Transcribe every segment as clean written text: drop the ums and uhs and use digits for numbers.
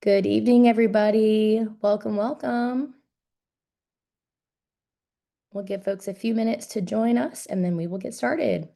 Good evening, everybody. Welcome, welcome. We'll give folks a few minutes to join us, and then we will get started.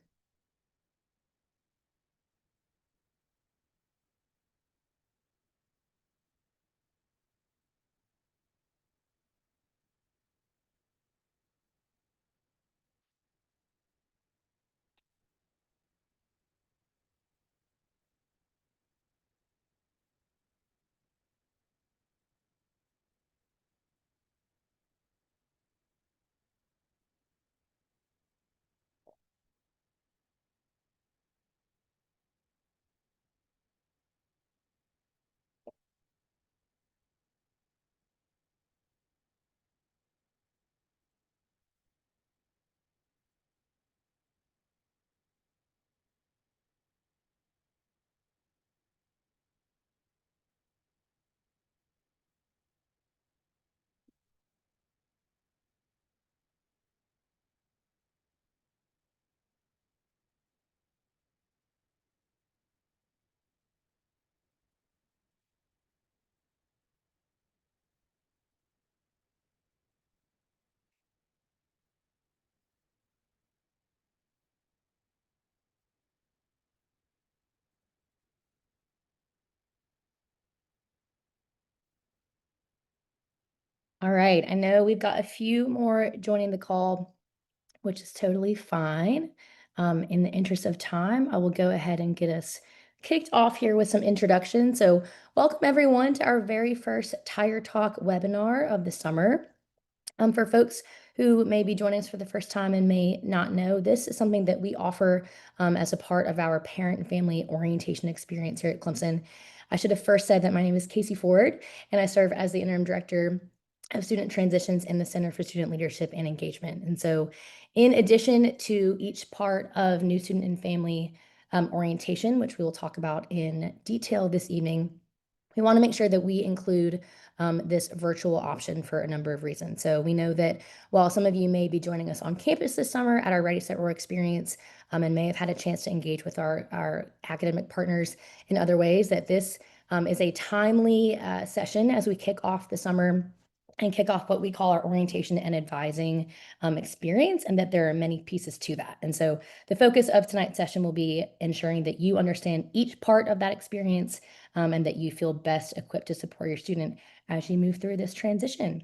All right, I know we've got a few more joining the call, which is totally fine. In the interest of time, I will go ahead and get us kicked off here with some introductions. So welcome everyone to our very first Tire Talk webinar of the summer. For folks who may be joining us for the first time and may not know, this is something that we offer as a part of our parent and family orientation experience here at Clemson. I should have first said that my name is Casey Ford, and I serve as the interim director of student transitions in the Center for Student Leadership and Engagement. And so, in addition to each part of new student and family orientation, which we will talk about in detail this evening, we want to make sure that we include this virtual option for a number of reasons. So we know that while some of you may be joining us on campus this summer at our Ready, Set, Roar experience and may have had a chance to engage with our academic partners in other ways, that this is a timely session as we kick off the summer and kick off what we call our orientation and advising experience, and that there are many pieces to that. And so the focus of tonight's session will be ensuring that you understand each part of that experience and that you feel best equipped to support your student as you move through this transition.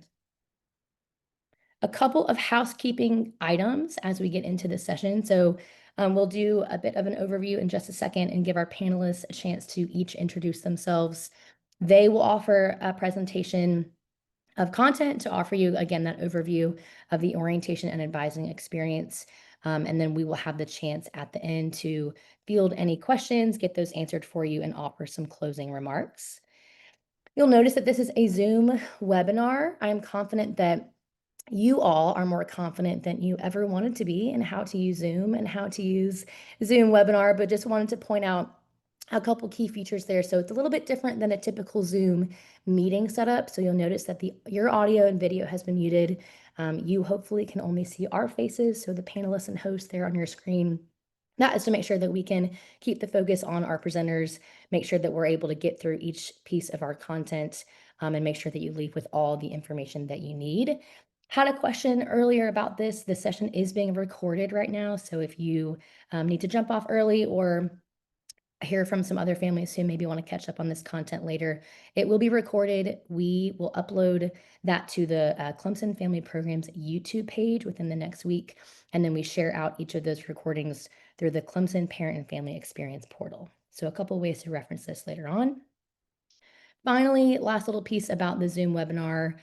A couple of housekeeping items as we get into this session. So we'll do a bit of an overview in just a second and give our panelists a chance to each introduce themselves. They will offer a presentation of content to offer you, again, that overview of the orientation and advising experience. And then we will have the chance at the end to field any questions, get those answered for you, and offer some closing remarks. You'll notice that this is a Zoom webinar. I'm confident that you all are more confident than you ever wanted to be in how to use Zoom and how to use Zoom webinar, but just wanted to point out a couple key features there. So it's a little bit different than a typical Zoom meeting setup. So you'll notice that your audio and video has been muted. You hopefully can only see our faces, so the panelists and hosts there on your screen. That is to make sure that we can keep the focus on our presenters, make sure that we're able to get through each piece of our content, and make sure that you leave with all the information that you need. Had a question earlier about this. The session is being recorded right now. So if you need to jump off early or hear from some other families who maybe want to catch up on this content later, it will be recorded. We will upload that to the Clemson Family Programs YouTube page within the next week. And then we share out each of those recordings through the Clemson Parent and Family Experience portal. So a couple ways to reference this later on. Finally, last little piece about the Zoom webinar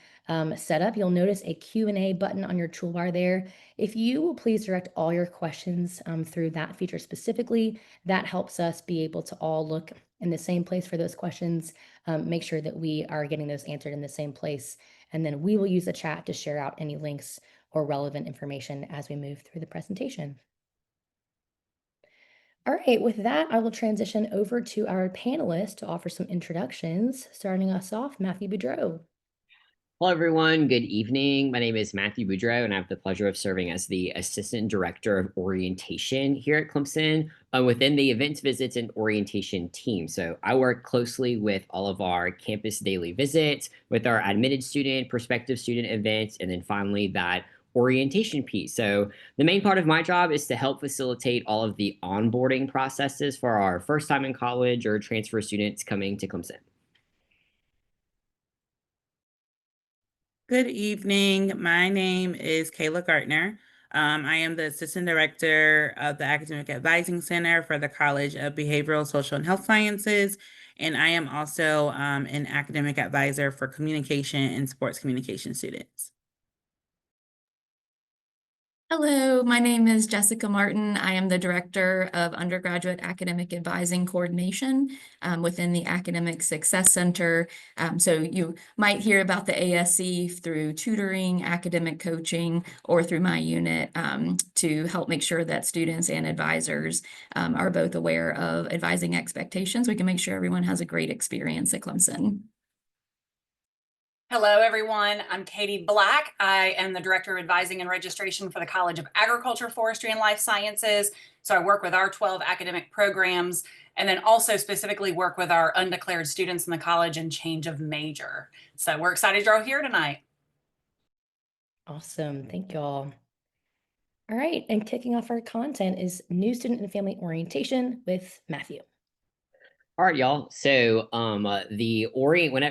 setup, you'll notice a Q&A button on your toolbar there. If you will please direct all your questions through that feature specifically, that helps us be able to all look in the same place for those questions, make sure that we are getting those answered in the same place, and then we will use the chat to share out any links or relevant information as we move through the presentation. All right, with that, I will transition over to our panelists to offer some introductions, starting us off, Matthew Boudreau. Hello, everyone. Good evening. My name is Matthew Boudreau, and I have the pleasure of serving as the Assistant Director of Orientation here at Clemson within the Events, Visits, and Orientation team. So I work closely with all of our campus daily visits, with our admitted student, prospective student events, and then finally that orientation piece. So the main part of my job is to help facilitate all of the onboarding processes for our first time in college or transfer students coming to Clemson. Good evening. My name is Kayla Gartner. I am the Assistant Director of the Academic Advising Center for the College of Behavioral, Social, and Health Sciences, and I am also an academic advisor for communication and sports communication students. Hello, my name is Jessica Martin. I am the Director of Undergraduate Academic Advising Coordination within the Academic Success Center. So you might hear about the ASC through tutoring, academic coaching, or through my unit to help make sure that students and advisors are both aware of advising expectations. We can make sure everyone has a great experience at Clemson. Hello, everyone. I'm Katie Black. I am the Director of Advising and Registration for the College of Agriculture, Forestry, and Life Sciences. So I work with our 12 academic programs and then also specifically work with our undeclared students in the college and change of major. So we're excited you're all here tonight. Awesome. Thank you all. All right. And kicking off our content is new student and family orientation with Matthew. All right, y'all. So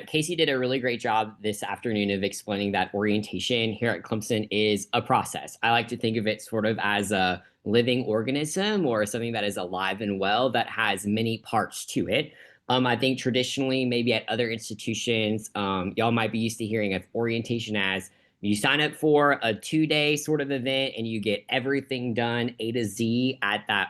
Casey did a really great job this afternoon of explaining that orientation here at Clemson is a process. I like to think of it sort of as a living organism or something that is alive and well that has many parts to it. I think traditionally, maybe at other institutions, y'all might be used to hearing of orientation as you sign up for a 2-day sort of event and you get everything done A to Z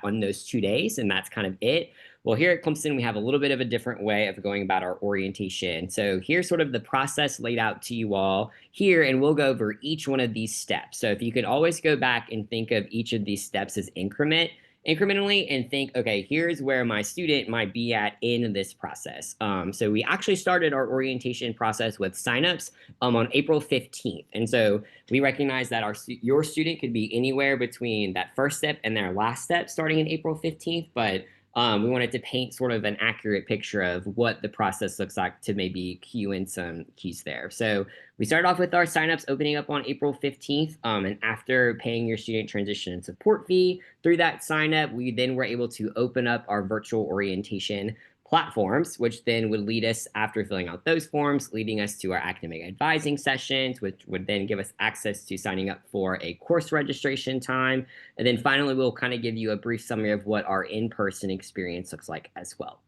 on those 2 days, and that's kind of it. Well, here at Clemson, we have a little bit of a different way of going about our orientation. So here's sort of the process laid out to you all here, and we'll go over each one of these steps. So if you could always go back and think of each of these steps as incrementally and think, okay, here's where my student might be at in this process. So we actually started our orientation process with signups on April 15th. And so we recognize that your student could be anywhere between that first step and their last step starting in April 15th, but we wanted to paint sort of an accurate picture of what the process looks like to maybe cue in some keys there. So we started off with our signups opening up on April 15th. And after paying your student transition and support fee through that signup, we then were able to open up our virtual orientation platforms, which then would lead us, after filling out those forms, leading us to our academic advising sessions, which would then give us access to signing up for a course registration time. And then finally, we'll kind of give you a brief summary of what our in-person experience looks like as well.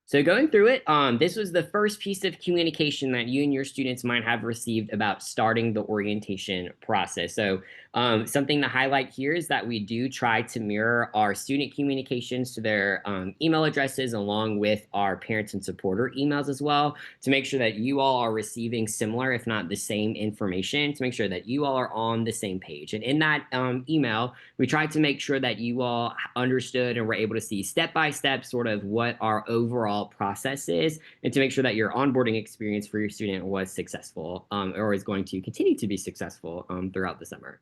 So going through it, this was the first piece of communication that you and your students might have received about starting the orientation process. So something to highlight here is that we do try to mirror our student communications to their email addresses along with our parents and supporter emails as well, to make sure that you all are receiving similar, if not the same information, to make sure that you all are on the same page. And in that email, we tried to make sure that you all understood and were able to see step-by-step sort of what our overall process is, and to make sure that your onboarding experience for your student was successful or is going to continue to be successful throughout the summer.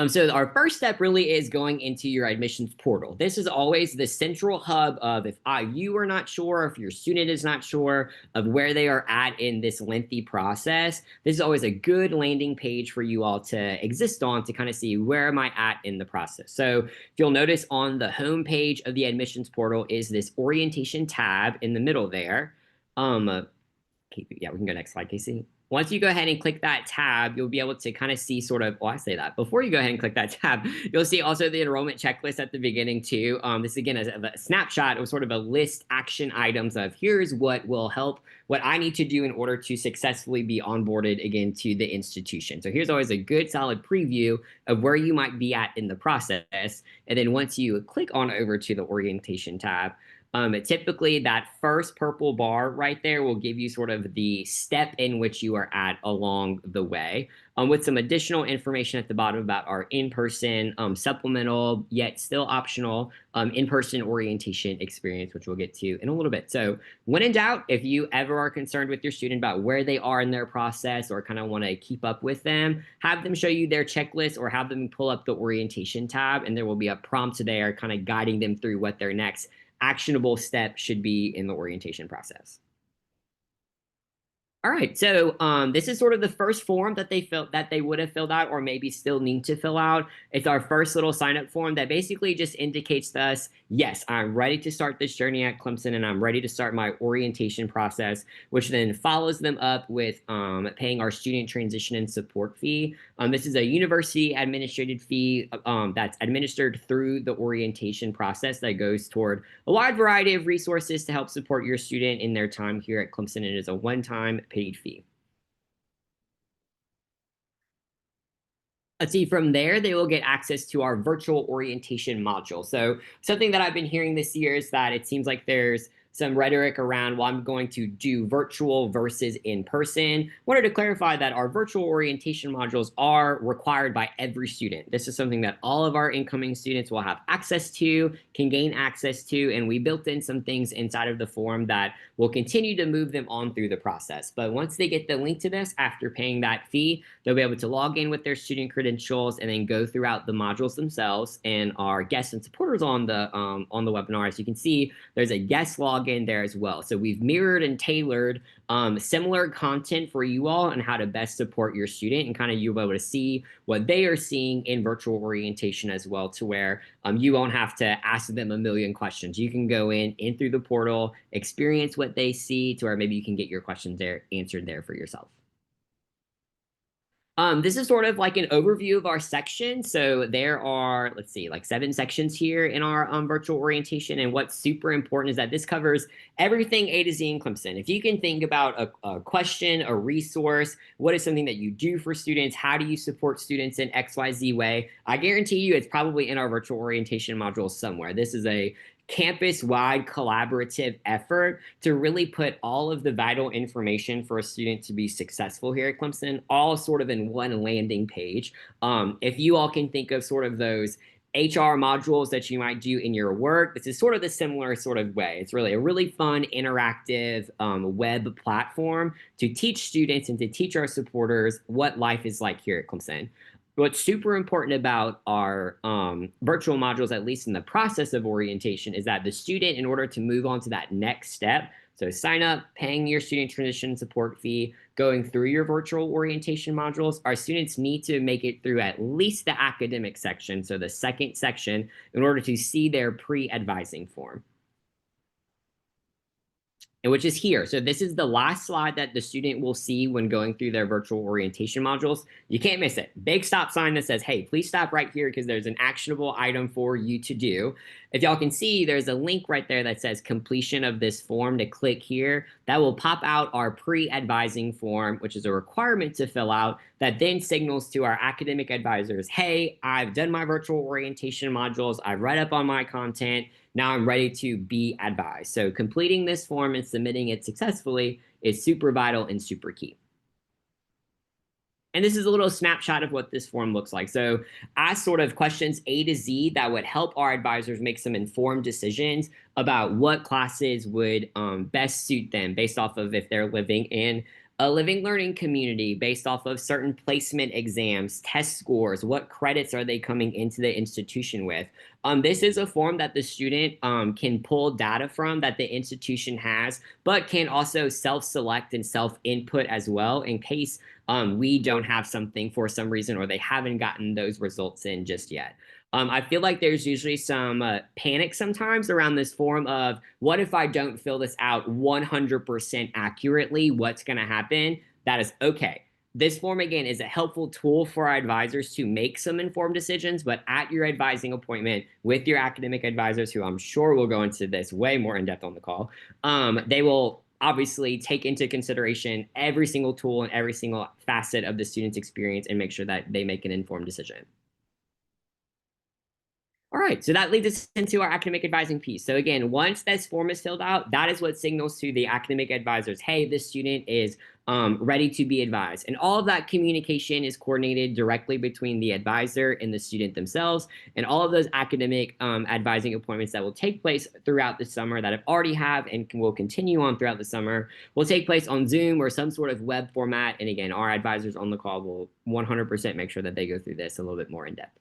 So our first step really is going into your admissions portal. This is always the central hub of if you are not sure, if your student is not sure of where they are at in this lengthy process. This is always a good landing page for you all to exist on to kind of see where am I at in the process. So if you'll notice on the home page of the admissions portal is this orientation tab in the middle there. Yeah, we can go next slide, Casey. Once you go ahead and click that tab, you'll be able to kind of see sort of, I say that. Before you go ahead and click that tab, you'll see also the enrollment checklist at the beginning too. This again is a snapshot of sort of a list action items of here's what will help, what I need to do in order to successfully be onboarded again to the institution. So here's always a good solid preview of where you might be at in the process. And then once you click on over to the orientation tab, Typically, that first purple bar right there will give you sort of the step in which you are at along the way, with some additional information at the bottom about our in-person, supplemental, yet still optional, in-person orientation experience, which we'll get to in a little bit. So when in doubt, if you ever are concerned with your student about where they are in their process or kind of want to keep up with them, have them show you their checklist or have them pull up the orientation tab, and there will be a prompt there kind of guiding them through what their next actionable step should be in the orientation process. All right, so this is sort of the first form that they would have filled out or maybe still need to fill out. It's our first little sign-up form that basically just indicates to us, yes, I'm ready to start this journey at Clemson and I'm ready to start my orientation process, which then follows them up with paying our student transition and support fee. This is a university administrated fee that's administered through the orientation process that goes toward a wide variety of resources to help support your student in their time here at Clemson. It is a one-time paid fee. Let's see, from there, they will get access to our virtual orientation module. So something that I've been hearing this year is that it seems like there's some rhetoric around, well, I'm going to do virtual versus in person. Wanted to clarify that our virtual orientation modules are required by every student. This is something that all of our incoming students will have access to, can gain access to, and we built in some things inside of the form that will continue to move them on through the process. But once they get the link to this after paying that fee, they'll be able to log in with their student credentials and then go throughout the modules themselves. And our guests and supporters on the webinar, as you can see, there's a guest login there as well. So we've mirrored and tailored similar content for you all on how to best support your student, and kind of you'll be able to see what they are seeing in virtual orientation as well, to where you won't have to ask them a million questions. You can go in through the portal, experience what they see, to where maybe you can get your questions there answered there for yourself. This is sort of like an overview of our section. So there are, let's see, like 7 sections here in our virtual orientation. And what's super important is that this covers everything A to Z in Clemson. If you can think about a question, a resource, what is something that you do for students? How do you support students in XYZ way? I guarantee you it's probably in our virtual orientation module somewhere. This is a campus-wide collaborative effort to really put all of the vital information for a student to be successful here at Clemson, all sort of in one landing page. If you all can think of sort of those HR modules that you might do in your work, this is sort of the similar sort of way. It's really a really fun, interactive web platform to teach students and to teach our supporters what life is like here at Clemson. What's super important about our virtual modules, at least in the process of orientation, is that the student, in order to move on to that next step, so sign up, paying your student transition support fee, going through your virtual orientation modules, our students need to make it through at least the academic section, so the second section, in order to see their pre-advising form, and which is here. So this is the last slide that the student will see when going through their virtual orientation modules. You can't miss it. Big stop sign that says, hey, please stop right here because there's an actionable item for you to do. If y'all can see, there's a link right there that says completion of this form. To click here, that will pop out our pre-advising form, which is a requirement to fill out, that then signals to our academic advisors, hey, I've done my virtual orientation modules, I've read up on my content, now I'm ready to be advised. So completing this form and submitting it successfully is super vital and super key. And this is a little snapshot of what this form looks like. So ask sort of questions A to Z that would help our advisors make some informed decisions about what classes would best suit them based off of if they're living in a living learning community, based off of certain placement exams, test scores, what credits are they coming into the institution with. This is a form that the student can pull data from that the institution has, but can also self-select and self-input as well in case we don't have something for some reason or they haven't gotten those results in just yet. I feel like there's usually some panic sometimes around this form of, what if I don't fill this out 100% accurately? What's going to happen? That is okay. This form, again, is a helpful tool for our advisors to make some informed decisions, but at your advising appointment with your academic advisors, who I'm sure will go into this way more in depth on the call, they will obviously take into consideration every single tool and every single facet of the student's experience and make sure that they make an informed decision. All right, so that leads us into our academic advising piece. So again, once this form is filled out, that is what signals to the academic advisors, hey, this student is ready to be advised. And all of that communication is coordinated directly between the advisor and the student themselves. And all of those academic advising appointments that will take place throughout the summer that have already have and will continue on throughout the summer will take place on Zoom or some sort of web format. And again, our advisors on the call will 100% make sure that they go through this a little bit more in depth.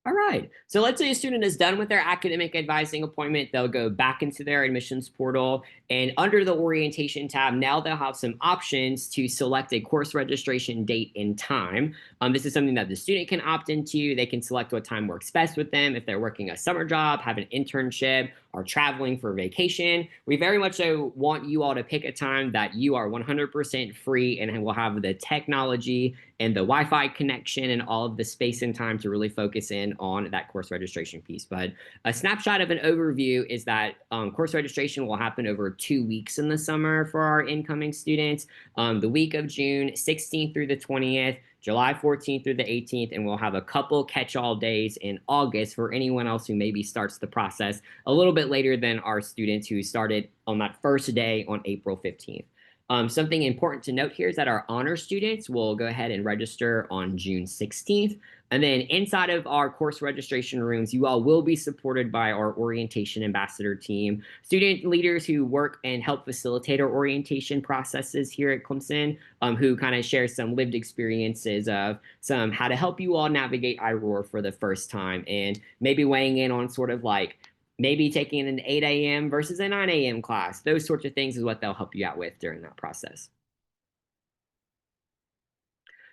All right, so let's say a student is done with their academic advising appointment. They'll go back into their admissions portal, and under the orientation tab, now they'll have some options to select a course registration date and time. This is something that the student can opt into. They can select what time works best with them. If they're working a summer job, have an internship, or traveling for vacation, we very much so want you all to pick a time that you are 100% free and will have the technology and the Wi-Fi connection and all of the space and time to really focus in on that course registration piece. But a snapshot of an overview is that course registration will happen over 2 weeks in the summer for our incoming students. The week of June 16th through the 20th, July 14th through the 18th, and we'll have a couple catch-all days in August for anyone else who maybe starts the process a little bit later than our students who started on that first day on April 15th. Something important to note here is that our honor students will go ahead and register on June 16th. And then inside of our course registration rooms, you all will be supported by our orientation ambassador team, student leaders who work and help facilitate our orientation processes here at Clemson, who kind of share some lived experiences of some how to help you all navigate IROAR for the first time, and maybe weighing in on sort of like maybe taking an 8 a.m. versus a 9 a.m. class. Those sorts of things is what they'll help you out with during that process.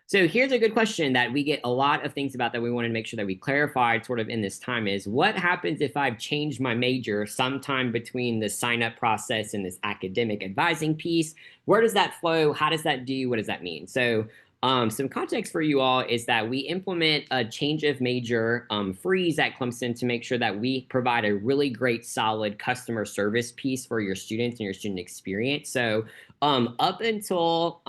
So here's a good question that we get a lot of things about that we want to make sure that we clarified sort of in this time is, what happens if I've changed my major sometime between the sign-up process and this academic advising piece? Where does that flow? How does that do? What does that mean? So some context for you all is that we implement a change of major freeze at Clemson to make sure that we provide a really great, solid customer service piece for your students and your student experience. So up until,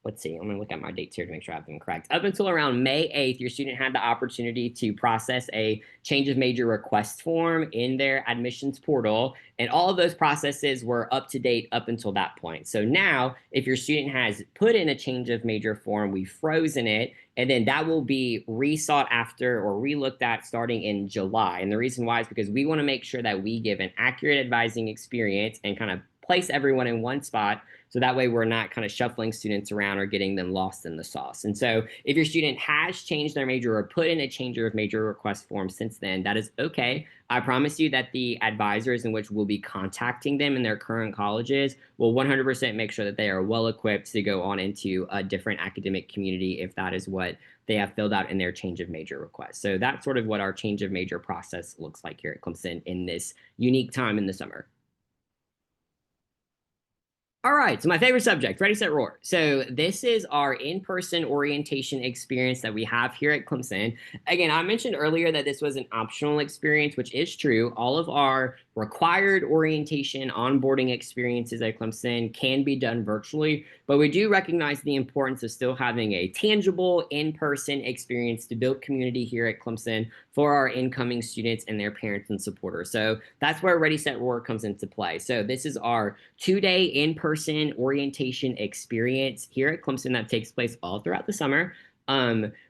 let's see, I'm going to look at my dates here to make sure I have them correct. Up until around May 8th, your student had the opportunity to process a change of major request form in their admissions portal. And all of those processes were up to date up until that point. So now, if your student has put in a change of major form, we've frozen it, and then that will be re-sought after or re-looked at starting in July. And the reason why is because we want to make sure that we give an accurate advising experience and kind of place everyone in one spot, so that way we're not kind of shuffling students around or getting them lost in the sauce. And so if your student has changed their major or put in a change of major request form since then, that is okay. I promise you that the advisors in which we'll be contacting them in their current colleges will 100% make sure that they are well equipped to go on into a different academic community if that is what they have filled out in their change of major request. So that's sort of what our change of major process looks like here at Clemson in this unique time in the summer. All right, so my favorite subject, Ready, Set, Roar. So this is our in-person orientation experience that we have here at Clemson. Again, I mentioned earlier that this was an optional experience, which is true. All of our required orientation onboarding experiences at Clemson can be done virtually, but we do recognize the importance of still having a tangible in-person experience to build community here at Clemson for our incoming students and their parents and supporters. So that's where Ready, Set, Roar comes into play. So this is our 2-day in-person orientation experience here at Clemson that takes place all throughout the summer.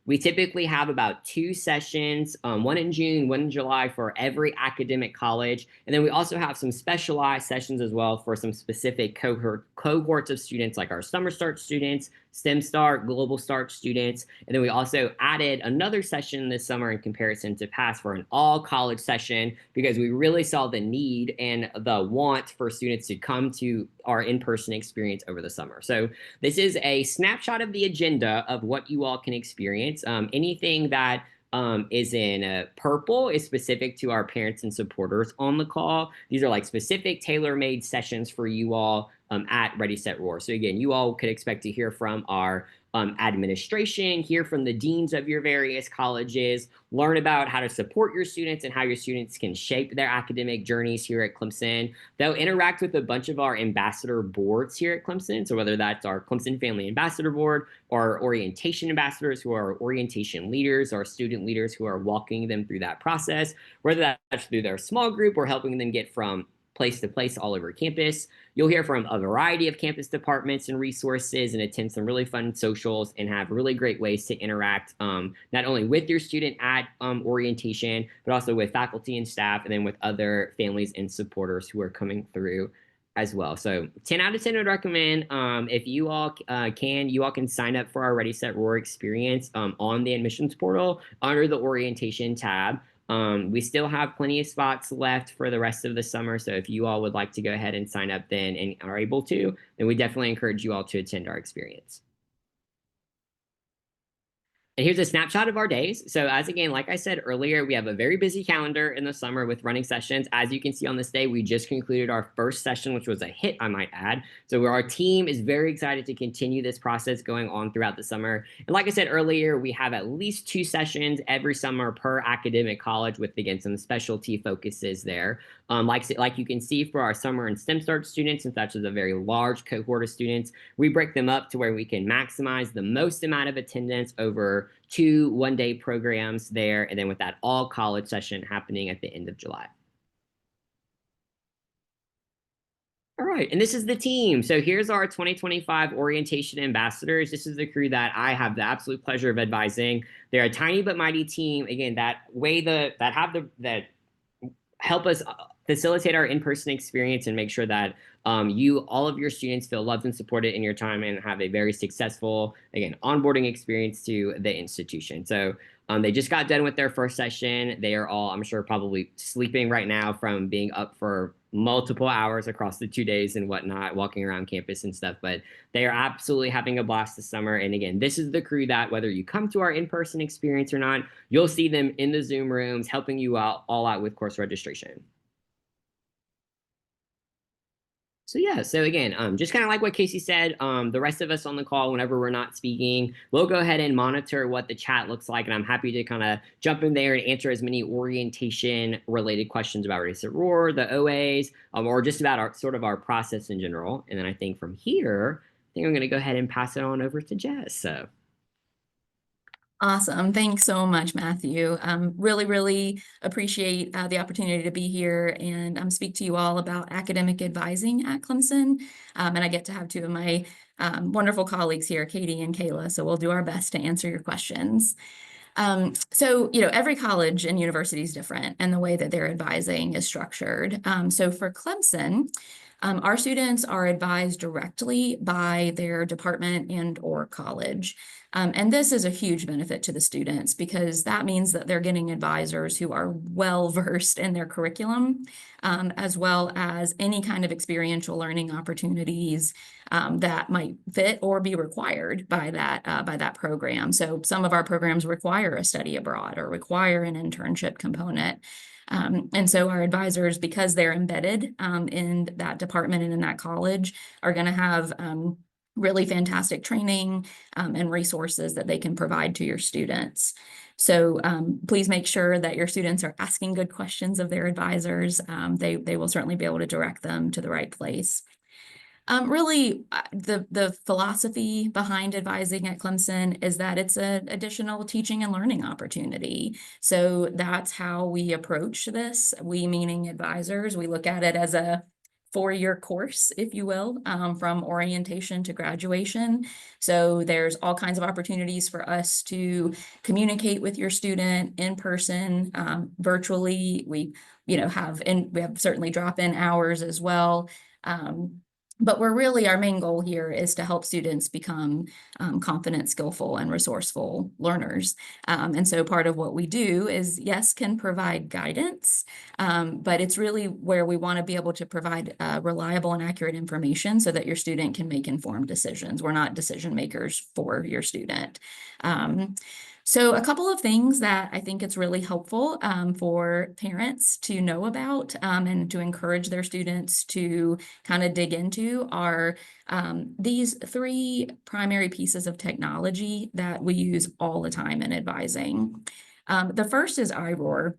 We typically have about 2 sessions, one in June, one in July for every academic college. And then we also have some specialized sessions as well for some specific cohorts of students, like our Summer Start students, STEM Start, Global Start students. And then we also added another session this summer in comparison to past for an all college session, because we really saw the need and the want for students to come to our in-person experience over the summer. So this is a snapshot of the agenda of what you all can experience. Anything that is in purple is specific to our parents and supporters on the call. These are like specific tailor-made sessions for you all at Ready, Set, Roar. So again, you all could expect to hear from our administration, hear from the deans of your various colleges, learn about how to support your students and how your students can shape their academic journeys here at Clemson. They'll interact with a bunch of our ambassador boards here at Clemson. So whether that's our Clemson Family Ambassador Board or orientation ambassadors who are orientation leaders or student leaders who are walking them through that process, whether that's through their small group or helping them get from place to place all over campus. You'll hear from a variety of campus departments and resources and attend some really fun socials and have really great ways to interact not only with your student at orientation, but also with faculty and staff, and then with other families and supporters who are coming through as well. So 10 out of 10 would recommend. If you all can sign up for our Ready, Set, Roar experience on the admissions portal under the orientation tab. We still have plenty of spots left for the rest of the summer. So if you all would like to go ahead and sign up then and are able to, then we definitely encourage you all to attend our experience. And here's a snapshot of our days. So as again, like I said earlier, we have a very busy calendar in the summer with running sessions. As you can see on this day, we just concluded our first session, which was a hit, I might add. So our team is very excited to continue this process going on throughout the summer. And like I said earlier, we have at least 2 sessions every summer per academic college with, again, some specialty focuses there. Like you can see for our summer and STEM Start students, since that's a very large cohort of students, we break them up to where we can maximize the most amount of attendance over 2 one-day programs there, and then with that all college session happening at the end of July. All right, and this is the team. So here's our 2025 orientation ambassadors. This is the crew that I have the absolute pleasure of advising. They're a tiny but mighty team. Again, that help us facilitate our in-person experience and make sure that all of your students feel loved and supported in your time and have a very successful, again, onboarding experience to the institution. So they just got done with their first session. They are all, I'm sure, probably sleeping right now from being up for multiple hours across the 2 days and whatnot, walking around campus and stuff. But they are absolutely having a blast this summer. And again, this is the crew that whether you come to our in-person experience or not, you'll see them in the Zoom rooms helping you all out with course registration. So yeah, so again, just kind of like what Casey said, the rest of us on the call, whenever we're not speaking, we'll go ahead and monitor what the chat looks like. And I'm happy to kind of jump in there and answer as many orientation related questions about Ready, Set, Roar, the OAs, or just about our process in general. And then I think from here, I think I'm going to go ahead and pass it on over to Jess. So. Awesome. Thanks so much, Matthew. Really, really appreciate the opportunity to be here and speak to you all about academic advising at Clemson. And I get to have 2 of my wonderful colleagues here, Katie and Kayla. So we'll do our best to answer your questions. So, every college and university is different and the way that their advising is structured. So for Clemson, our students are advised directly by their department and or college. And this is a huge benefit to the students because that means that they're getting advisors who are well versed in their curriculum, as well as any kind of experiential learning opportunities that might fit or be required by that program. So some of our programs require a study abroad or require an internship component. And so our advisors, because they're embedded in that department and in that college, are going to have really fantastic training and resources that they can provide to your students. So please make sure that your students are asking good questions of their advisors. They will certainly be able to direct them to the right place. Really, the philosophy behind advising at Clemson is that it's an additional teaching and learning opportunity. So that's how we approach this. We, meaning advisors, we look at it as a 4-year course, if you will, from orientation to graduation. So there's all kinds of opportunities for us to communicate with your student in person, virtually. We, have certainly drop-in hours as well. But our main goal here is to help students become confident, skillful, and resourceful learners. And so part of what we do is, yes, can provide guidance, but it's really where we want to be able to provide reliable and accurate information so that your student can make informed decisions. We're not decision makers for your student. So a couple of things that I think it's really helpful for parents to know about and to encourage their students to kind of dig into are these three primary pieces of technology that we use all the time in advising. The first is iRoar,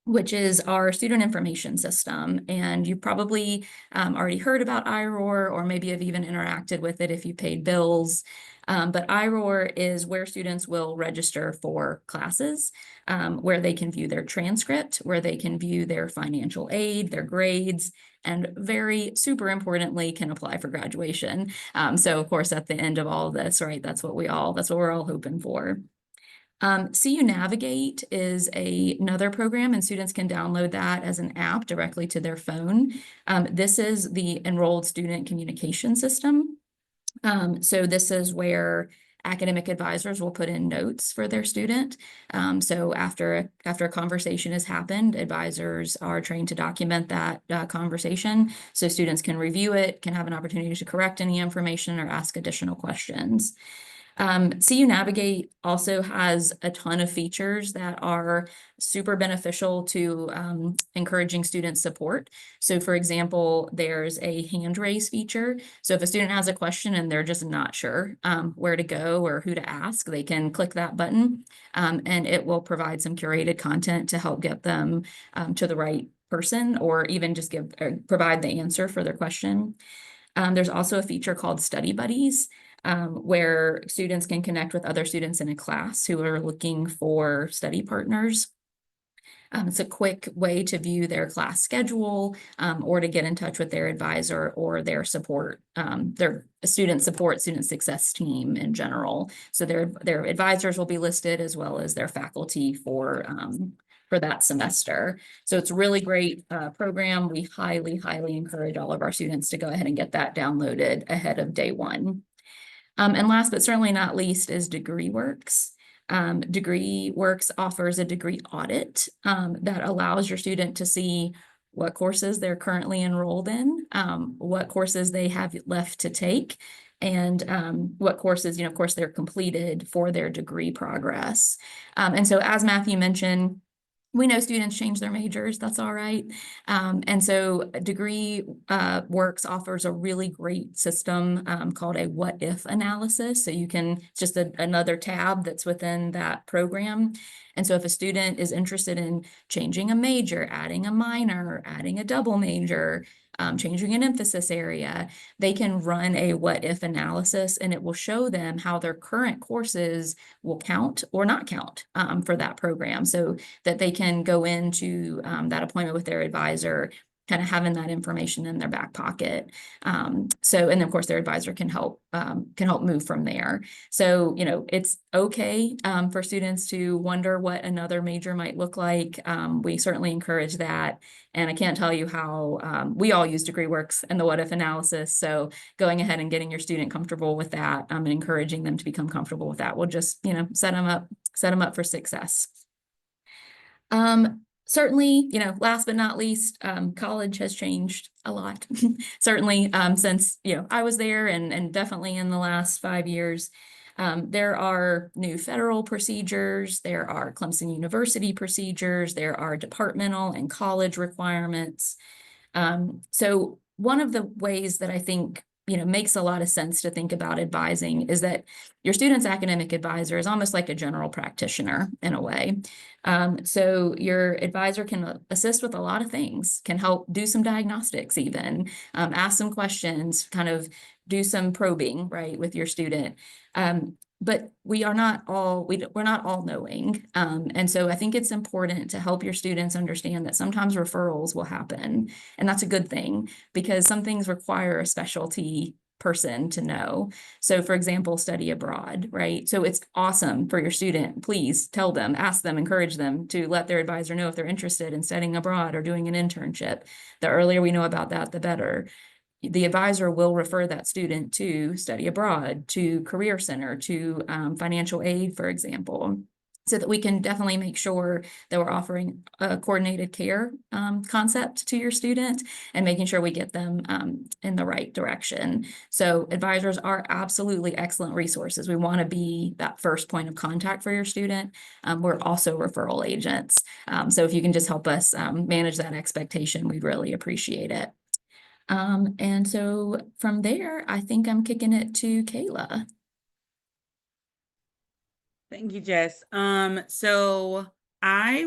which is our student information system. And you probably already heard about iRoar, or maybe have even interacted with it if you paid bills. But iRoar is where students will register for classes, where they can view their transcript, where they can view their financial aid, their grades, and very super importantly, can apply for graduation. So of course, at the end of all of this, right, that's what we're all hoping for. CU Navigate is another program, and students can download that as an app directly to their phone. This is the enrolled student communication system. So this is where academic advisors will put in notes for their student. So after a conversation has happened, advisors are trained to document that conversation so students can review it, can have an opportunity to correct any information or ask additional questions. CU Navigate also has a ton of features that are super beneficial to encouraging student support. So for example, there's a hand raise feature. So if a student has a question and they're just not sure where to go or who to ask, they can click that button and it will provide some curated content to help get them to the right person, or even just provide the answer for their question. There's also a feature called Study Buddies, where students can connect with other students in a class who are looking for study partners. It's a quick way to view their class schedule or to get in touch with their advisor or their support, their student success team in general. So their advisors will be listed as well as their faculty for that semester. So it's a really great program. We highly, highly encourage all of our students to go ahead and get that downloaded ahead of day one. And last but certainly not least is DegreeWorks. DegreeWorks offers a degree audit that allows your student to see what courses they're currently enrolled in, what courses they have left to take, and what courses, of course, they're completed for their degree progress. And so as Matthew mentioned, we know students change their majors, that's all right. And so DegreeWorks offers a really great system called a what if analysis. So it's just another tab that's within that program. And so if a student is interested in changing a major, adding a minor, adding a double major, changing an emphasis area, they can run a what if analysis, and it will show them how their current courses will count or not count for that program, so that they can go into that appointment with their advisor kind of having that information in their back pocket. And then of course their advisor can help move from there. So, it's okay for students to wonder what another major might look like. We certainly encourage that. And I can't tell you how we all use DegreeWorks and the what if analysis. So going ahead and getting your student comfortable with that and encouraging them to become comfortable with that will just, set them up for success. Certainly, last but not least, college has changed a lot. Certainly, since, I was there and definitely in the last 5 years. There are new federal procedures, there are Clemson University procedures, there are departmental and college requirements. So one of the ways that I think makes a lot of sense to think about advising is that your student's academic advisor is almost like a general practitioner in a way. So your advisor can assist with a lot of things, can help do some diagnostics even, ask some questions, kind of do some probing, right, with your student. But we're not all knowing. And so I think it's important to help your students understand that sometimes referrals will happen. And that's a good thing because some things require a specialty person to know. So for example, study abroad, right? So it's awesome for your student. Please tell them, ask them, encourage them to let their advisor know if they're interested in studying abroad or doing an internship. The earlier we know about that, the better. The advisor will refer that student to study abroad, to Career Center, to financial aid, for example. so that we can definitely make sure that we're offering a coordinated care concept to your student and making sure we get them in the right direction. So advisors are absolutely excellent resources. We want to be that first point of contact for your student. We're also referral agents. So if you can just help us manage that expectation, we'd really appreciate it. And so from there, I think I'm kicking it to Kayla. Thank you, Jess. So I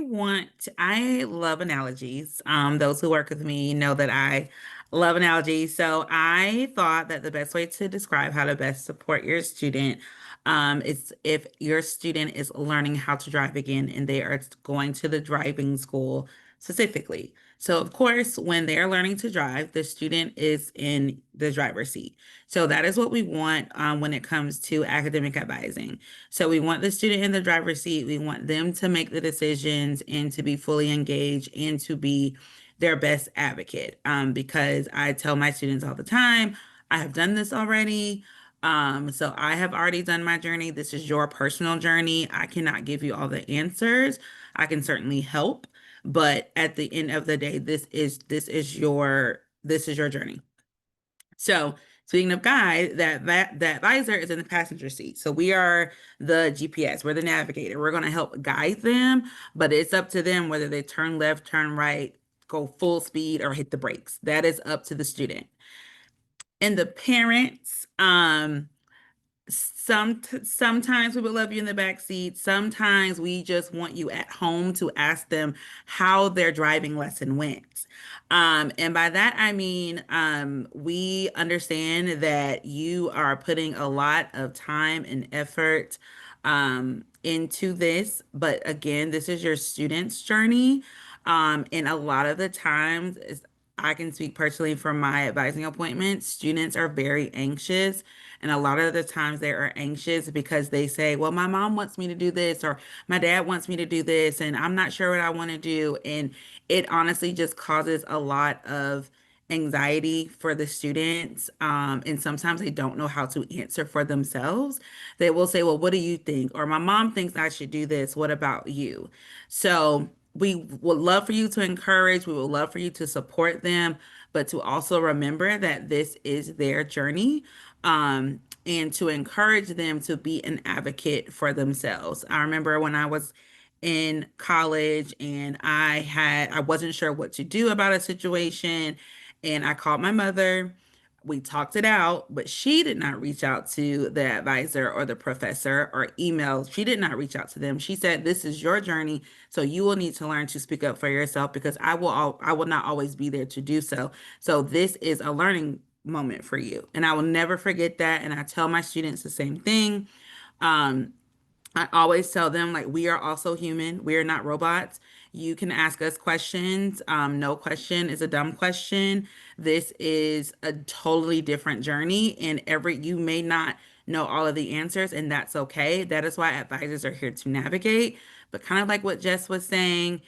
love analogies. Those who work with me know that I love analogies. So I thought that the best way to describe how to best support your student, is if your student is learning how to drive again and they are going to the driving school specifically. So of course, when they're learning to drive, the student is in the driver's seat. So that is what we want, when it comes to academic advising. So we want the student in the driver's seat. We want them to make the decisions and to be fully engaged and to be their best advocate. Because I tell my students all the time, I have done this already. So I have already done my journey. This is your personal journey. I cannot give you all the answers. I can certainly help, but at the end of the day, this is your journey. So speaking of guide, that advisor is in the passenger seat. So we are the GPS, we're the navigator. We're going to help guide them, but it's up to them whether they turn left, turn right, go full speed, or hit the brakes. That is up to the student. And the parents, sometimes we would love you in the back seat. Sometimes we just want you at home to ask them how their driving lesson went. And by that I mean, we understand that you are putting a lot of time and effort into this, but again, this is your student's journey. And a lot of the times, I can speak personally from my advising appointments, students are very anxious. And a lot of the times they are anxious because they say, well, my mom wants me to do this, or my dad wants me to do this, and I'm not sure what I want to do. And it honestly just causes a lot of anxiety for the students. And sometimes they don't know how to answer for themselves. They will say, well, what do you think? Or my mom thinks I should do this. What about you? So we would love for you to encourage, we would love for you to support them, but to also remember that this is their journey, and to encourage them to be an advocate for themselves. I remember when I was in college and I wasn't sure what to do about a situation, and I called my mother. We talked it out, but she did not reach out to the advisor or the professor or email. She did not reach out to them. She said, "This is your journey, so you will need to learn to speak up for yourself because I will not always be there to do so. So this is a learning moment for you." And I will never forget that. And I tell my students the same thing. Um, I always tell them, like, we are also human. We are not robots. You can ask us questions. No question is a dumb question. This is a totally different journey, and you may not know all of the answers, and that's okay. That is why advisors are here to navigate. But kind of like what Jess was saying,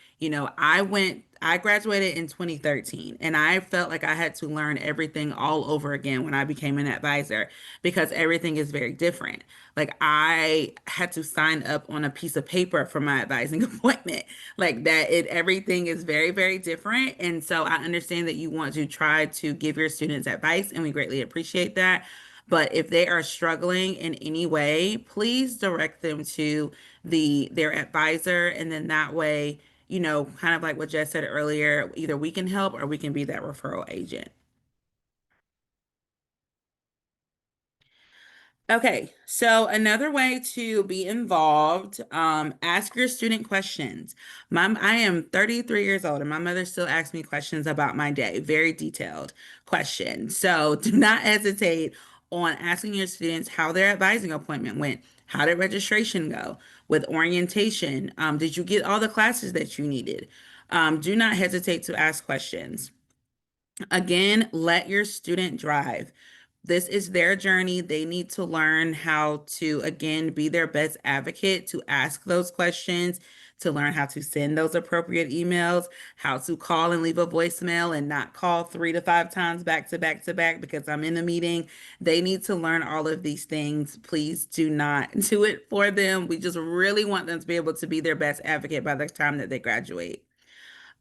I graduated in 2013, and I felt like I had to learn everything all over again when I became an advisor because everything is very different. Like I had to sign up on a piece of paper for my advising appointment. Like that, everything is very, very different. And so I understand that you want to try to give your students advice, and we greatly appreciate that. But if they are struggling in any way, please direct them to their advisor, and then that way, kind of like what Jess said earlier, either we can help or we can be that referral agent. Okay, so another way to be involved, ask your student questions. I am 33 years old and my mother still asks me questions about my day, very detailed questions. So do not hesitate on asking your students how their advising appointment went. How did registration go? With orientation, did you get all the classes that you needed? Do not hesitate to ask questions. Again, let your student drive. This is their journey. They need to learn how to, again, be their best advocate, to ask those questions, to learn how to send those appropriate emails, how to call and leave a voicemail and not call 3 to 5 times back to back to back because I'm in a meeting. They need to learn all of these things. Please do not do it for them. We just really want them to be able to be their best advocate by the time that they graduate.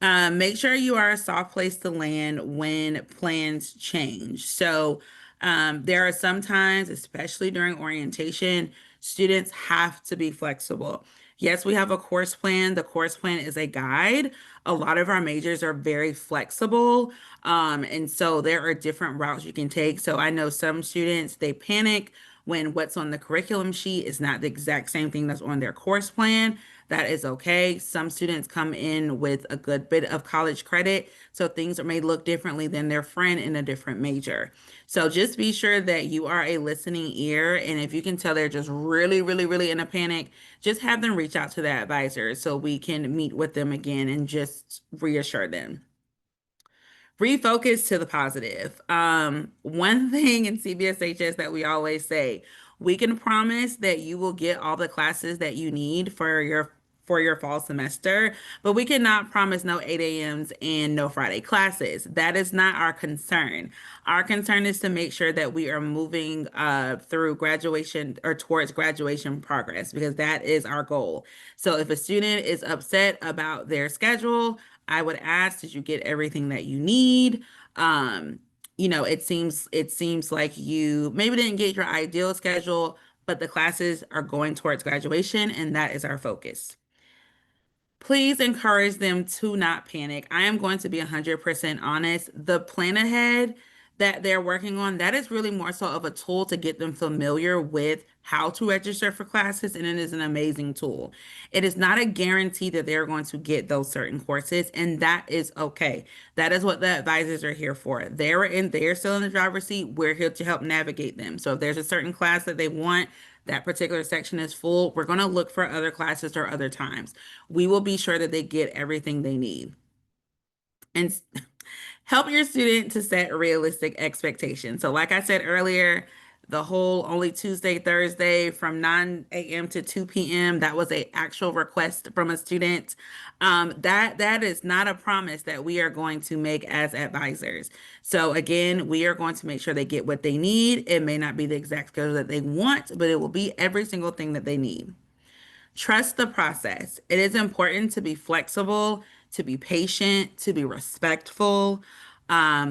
Make sure you are a soft place to land when plans change. So there are some times, especially during orientation, students have to be flexible. Yes, we have a course plan. The course plan is a guide. A lot of our majors are very flexible. And so there are different routes you can take. So I know some students, they panic when what's on the curriculum sheet is not the exact same thing that's on their course plan. That is okay. Some students come in with a good bit of college credit, so things may look differently than their friend in a different major. So just be sure that you are a listening ear, and if you can tell they're just really, really, really in a panic, just have them reach out to their advisor so we can meet with them again and just reassure them. Refocus to the positive. One thing in CBSHS that we always say, we can promise that you will get all the classes that you need for your fall semester, but we cannot promise no 8 a.m.s and no Friday classes. That is not our concern. Our concern is to make sure that we are moving through graduation or towards graduation progress, because that is our goal. So if a student is upset about their schedule, I would ask, did you get everything that you need? It seems like you maybe didn't get your ideal schedule, but the classes are going towards graduation, and that is our focus. Please encourage them to not panic. I am going to be 100% honest. The plan ahead that they're working on, that is really more so of a tool to get them familiar with how to register for classes, and it is an amazing tool. It is not a guarantee that they're going to get those certain courses, and that is okay. That is what the advisors are here for. They're still in the driver's seat. We're here to help navigate them. So if there's a certain class that they want, that particular section is full, we're going to look for other classes or other times. We will be sure that they get everything they need. And help your student to set realistic expectations. So like I said earlier, the whole only Tuesday, Thursday from 9 a.m. to 2 p.m., that was an actual request from a student. That is not a promise that we are going to make as advisors. So again, we are going to make sure they get what they need. It may not be the exact schedule that they want, but it will be every single thing that they need. Trust the process. It is important to be flexible, to be patient, to be respectful.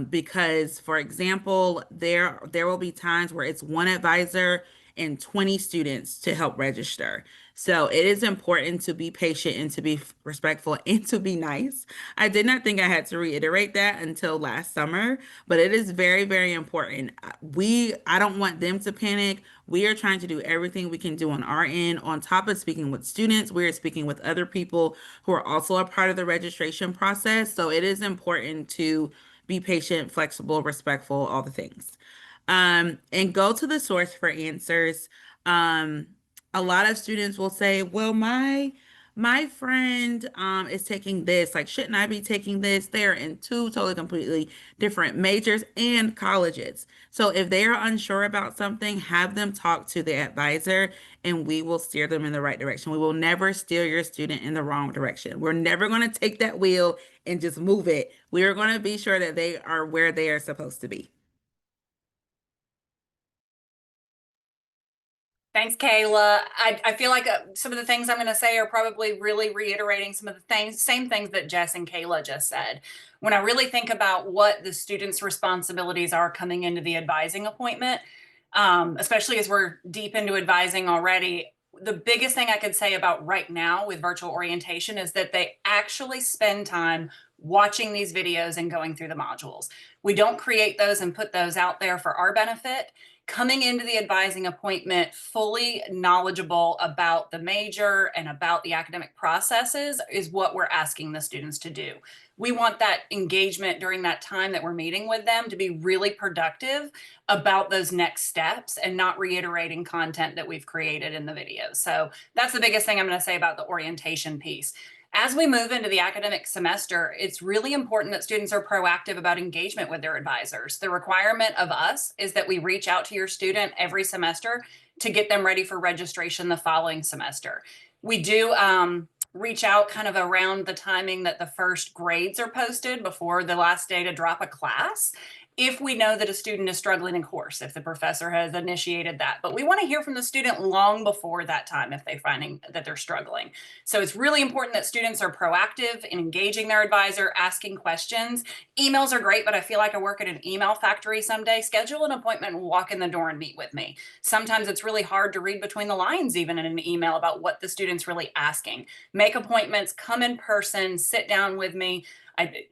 Because, for example, there will be times where it's one advisor and 20 students to help register. So it is important to be patient and to be respectful and to be nice. I did not think I had to reiterate that until last summer, but it is very, very important. I don't want them to panic. We are trying to do everything we can do on our end. On top of speaking with students, we are speaking with other people who are also a part of the registration process. So it is important to be patient, flexible, respectful, all the things. And go to the source for answers. A lot of students will say, well, my friend is taking this, like, shouldn't I be taking this? They're in two totally completely different majors and colleges. So if they are unsure about something, have them talk to the advisor and we will steer them in the right direction. We will never steer your student in the wrong direction. We're never going to take that wheel and just move it. We are going to be sure that they are where they are supposed to be. Thanks, Kayla. I feel like some of the things I'm going to say are probably really reiterating some of the same things that Jess and Kayla just said. When I really think about what the students' responsibilities are coming into the advising appointment, especially as we're deep into advising already, the biggest thing I could say about right now with virtual orientation is that they actually spend time watching these videos and going through the modules. We don't create those and put those out there for our benefit. Coming into the advising appointment fully knowledgeable about the major and about the academic processes is what we're asking the students to do. We want that engagement during that time that we're meeting with them to be really productive about those next steps and not reiterating content that we've created in the videos. So that's the biggest thing I'm going to say about the orientation piece. As we move into the academic semester, it's really important that students are proactive about engagement with their advisors. The requirement of us is that we reach out to your student every semester to get them ready for registration the following semester. We do reach out kind of around the timing that the first grades are posted before the last day to drop a class, if we know that a student is struggling in course, if the professor has initiated that. But we want to hear from the student long before that time if they're finding that they're struggling. So it's really important that students are proactive in engaging their advisor, asking questions. Emails are great, but I feel like I work at an email factory someday. Schedule an appointment and walk in the door and meet with me. Sometimes it's really hard to read between the lines, even in an email, about what the student's really asking. Make appointments, come in person, sit down with me.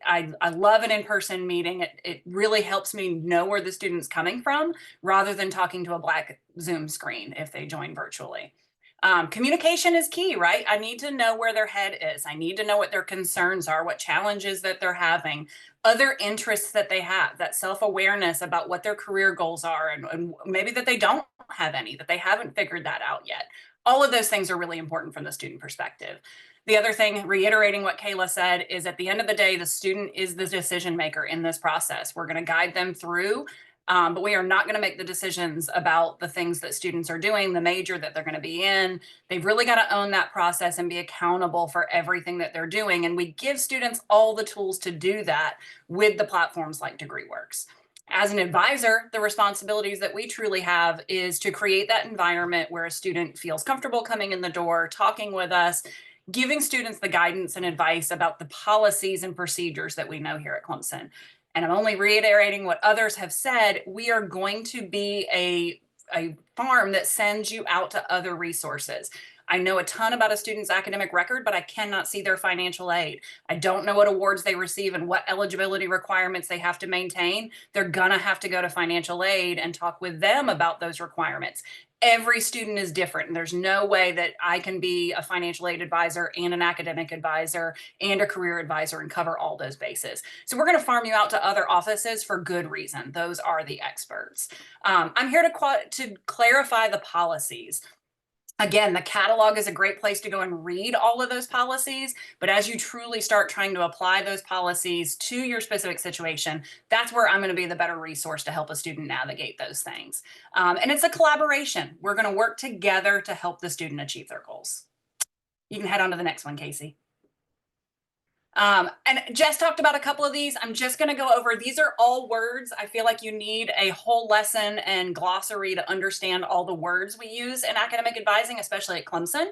I love an in-person meeting. It really helps me know where the student's coming from rather than talking to a black Zoom screen if they join virtually. Communication is key, right? I need to know where their head is. I need to know what their concerns are, what challenges that they're having, other interests that they have, that self-awareness about what their career goals are, and maybe that they don't have any, that they haven't figured that out yet. All of those things are really important from the student perspective. The other thing, reiterating what Kayla said, is at the end of the day, the student is the decision maker in this process. We're going to guide them through, but we are not going to make the decisions about the things that students are doing, the major that they're going to be in. They've really got to own that process and be accountable for everything that they're doing. And we give students all the tools to do that with the platforms like DegreeWorks. As an advisor, the responsibilities that we truly have is to create that environment where a student feels comfortable coming in the door, talking with us, giving students the guidance and advice about the policies and procedures that we know here at Clemson. And I'm only reiterating what others have said. We are going to be a farm that sends you out to other resources. I know a ton about a student's academic record, but I cannot see their financial aid. I don't know what awards they receive and what eligibility requirements they have to maintain. They're gonna have to go to financial aid and talk with them about those requirements. Every student is different, and there's no way that I can be a financial aid advisor and an academic advisor and a career advisor and cover all those bases. So we're going to farm you out to other offices for good reason. Those are the experts. I'm here to clarify the policies. Again, the catalog is a great place to go and read all of those policies, but as you truly start trying to apply those policies to your specific situation, that's where I'm going to be the better resource to help a student navigate those things. And it's a collaboration. We're going to work together to help the student achieve their goals. You can head on to the next one, Casey. And Jess talked about a couple of these. I'm just going to go over. These are all words. I feel like you need a whole lesson and glossary to understand all the words we use in academic advising, especially at Clemson.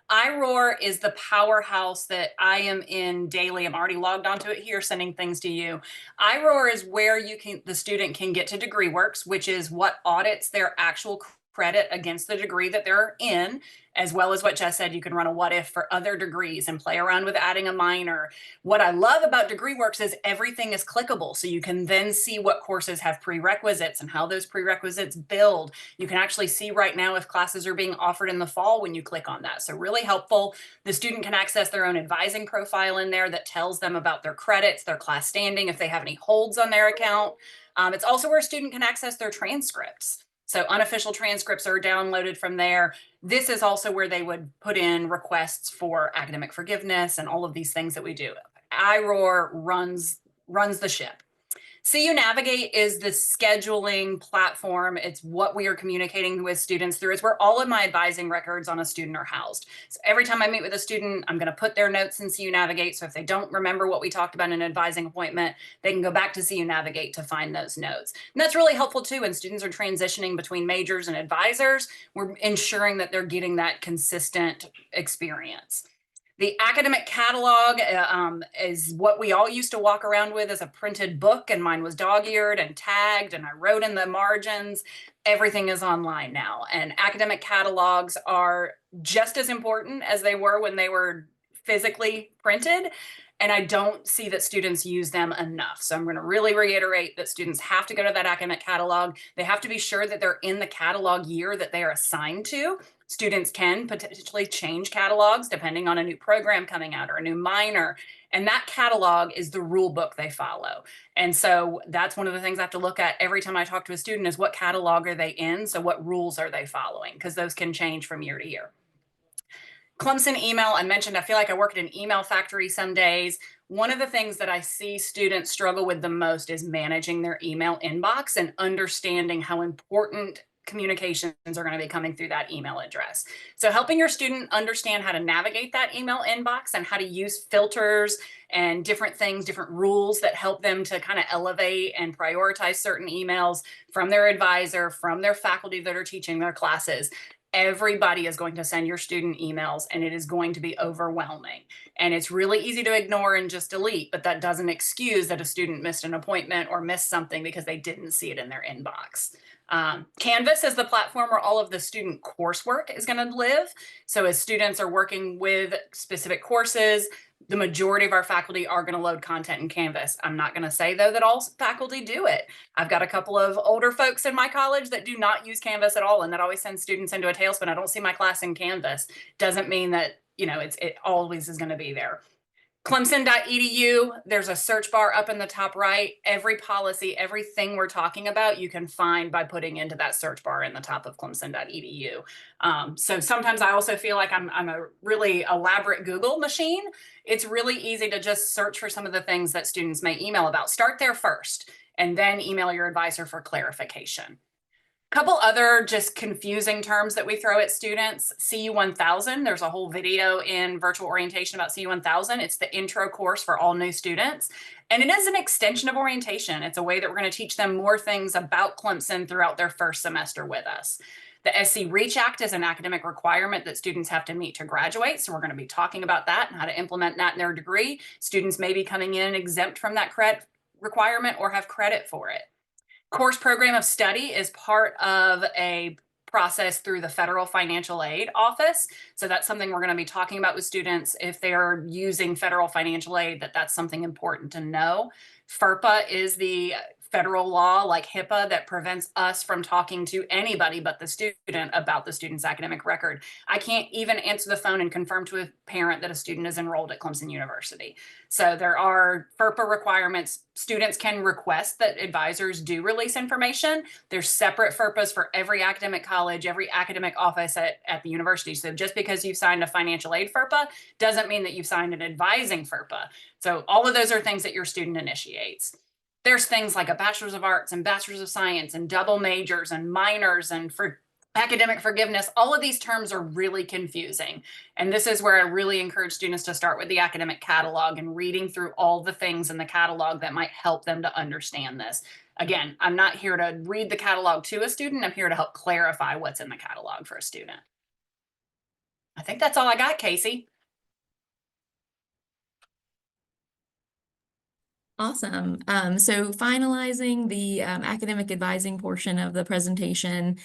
iRoar is the powerhouse that I am in daily. I'm already logged onto it here, sending things to you. iRoar is where the student can get to DegreeWorks, which is what audits their actual credit against the degree that they're in, as well as what Jess said, you can run a what if for other degrees and play around with adding a minor. What I love about DegreeWorks is everything is clickable. So you can then see what courses have prerequisites and how those prerequisites build. You can actually see right now if classes are being offered in the fall when you click on that. So really helpful. The student can access their own advising profile in there that tells them about their credits, their class standing, if they have any holds on their account. It's also where a student can access their transcripts. So unofficial transcripts are downloaded from there. This is also where they would put in requests for academic forgiveness and all of these things that we do. iRoar runs the ship. CU Navigate is the scheduling platform. It's what we are communicating with students through. It's where all of my advising records on a student are housed. So every time I meet with a student, I'm going to put their notes in CU Navigate. So if they don't remember what we talked about in an advising appointment, they can go back to CU Navigate to find those notes. And that's really helpful too when students are transitioning between majors and advisors. We're ensuring that they're getting that consistent experience. The academic catalog is what we all used to walk around with as a printed book, and mine was dog-eared and tagged, and I wrote in the margins. Everything is online now, and academic catalogs are just as important as they were when they were physically printed, and I don't see that students use them enough. So I'm going to really reiterate that students have to go to that academic catalog. They have to be sure that they're in the catalog year that they are assigned to. Students can potentially change catalogs depending on a new program coming out or a new minor. And that catalog is the rule book they follow. And so that's one of the things I have to look at every time I talk to a student is what catalog are they in? So what rules are they following? Because those can change from year to year. Clemson email, I mentioned, I feel like I work at an email factory some days. One of the things that I see students struggle with the most is managing their email inbox and understanding how important communications are going to be coming through that email address. So helping your student understand how to navigate that email inbox and how to use filters and different things, different rules that help them to kind of elevate and prioritize certain emails from their advisor, from their faculty that are teaching their classes. Everybody is going to send your student emails, and it is going to be overwhelming. And it's really easy to ignore and just delete, but that doesn't excuse that a student missed an appointment or missed something because they didn't see it in their inbox. Canvas is the platform where all of the student coursework is going to live. So as students are working with specific courses, the majority of our faculty are going to load content in Canvas. I'm not going to say, though, that all faculty do it. I've got a couple of older folks in my college that do not use Canvas at all, and that always sends students into a tailspin. I don't see my class in Canvas. Doesn't mean that, you know, it always is going to be there. Clemson.edu, there's a search bar up in the top right. Every policy, everything we're talking about, you can find by putting into that search bar in the top of Clemson.edu. So sometimes I also feel like I'm a really elaborate Google machine. It's really easy to just search for some of the things that students may email about. Start there first, and then email your advisor for clarification. Couple other just confusing terms that we throw at students. CU1000, there's a whole video in virtual orientation about CU1000. It's the intro course for all new students. And it is an extension of orientation. It's a way that we're going to teach them more things about Clemson throughout their first semester with us. The SC Reach Act is an academic requirement that students have to meet to graduate. So we're going to be talking about that and how to implement that in their degree. Students may be coming in exempt from that credit requirement or have credit for it. Course program of study is part of a process through the Federal Financial Aid Office. So that's something we're going to be talking about with students if they are using federal financial aid, that's something important to know. FERPA is the federal law like HIPAA that prevents us from talking to anybody but the student about the student's academic record. I can't even answer the phone and confirm to a parent that a student is enrolled at Clemson University. So there are FERPA requirements. Students can request that advisors do release information. There's separate FERPAs for every academic college, every academic office at the university. So just because you've signed a financial aid FERPA doesn't mean that you've signed an advising FERPA. So all of those are things that your student initiates. There's things like a bachelor's of arts and bachelor's of science and double majors and minors and for academic forgiveness. All of these terms are really confusing. And this is where I really encourage students to start with the academic catalog and reading through all the things in the catalog that might help them to understand this. Again, I'm not here to read the catalog to a student. I'm here to help clarify what's in the catalog for a student. I think that's all I got, Casey. Awesome. So finalizing the academic advising portion of the presentation,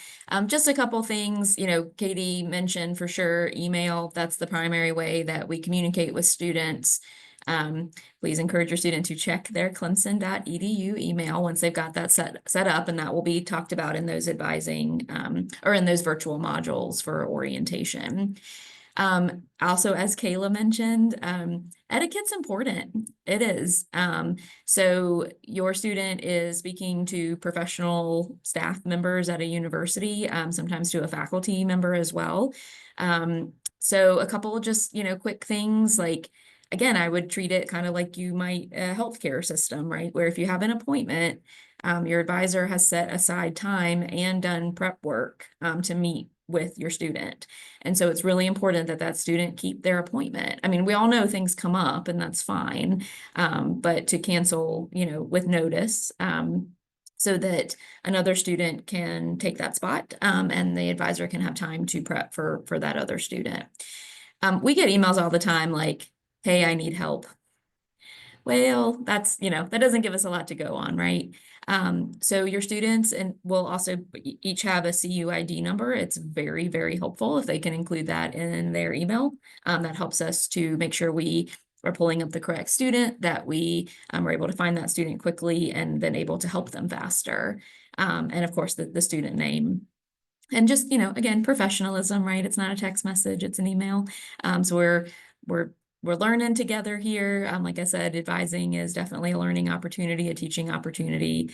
just a couple things, Katie mentioned for sure, email, that's the primary way that we communicate with students. Please encourage your student to check their clemson.edu email once they've got that set up, and that will be talked about in those advising or in those virtual modules for orientation. Also, as Kayla mentioned, etiquette's important. It is. So your student is speaking to professional staff members at a university, sometimes to a faculty member as well. So a couple of just, quick things like, again, I would treat it kind of like you might a healthcare system, right? Where if you have an appointment, your advisor has set aside time and done prep work to meet with your student. And so it's really important that that student keep their appointment. I mean, we all know things come up and that's fine, but to cancel, with notice, so that another student can take that spot and the advisor can have time to prep for that other student. We get emails all the time like, hey, I need help. Well, that's, that doesn't give us a lot to go on, right? So your students will also each have a CUID number. It's very, very helpful if they can include that in their email. That helps us to make sure we are pulling up the correct student, that we are able to find that student quickly and then able to help them faster. And of course, the student name. And just, again, professionalism, right? It's not a text message, it's an email. So we're learning together here. Like I said, advising is definitely a learning opportunity, a teaching opportunity.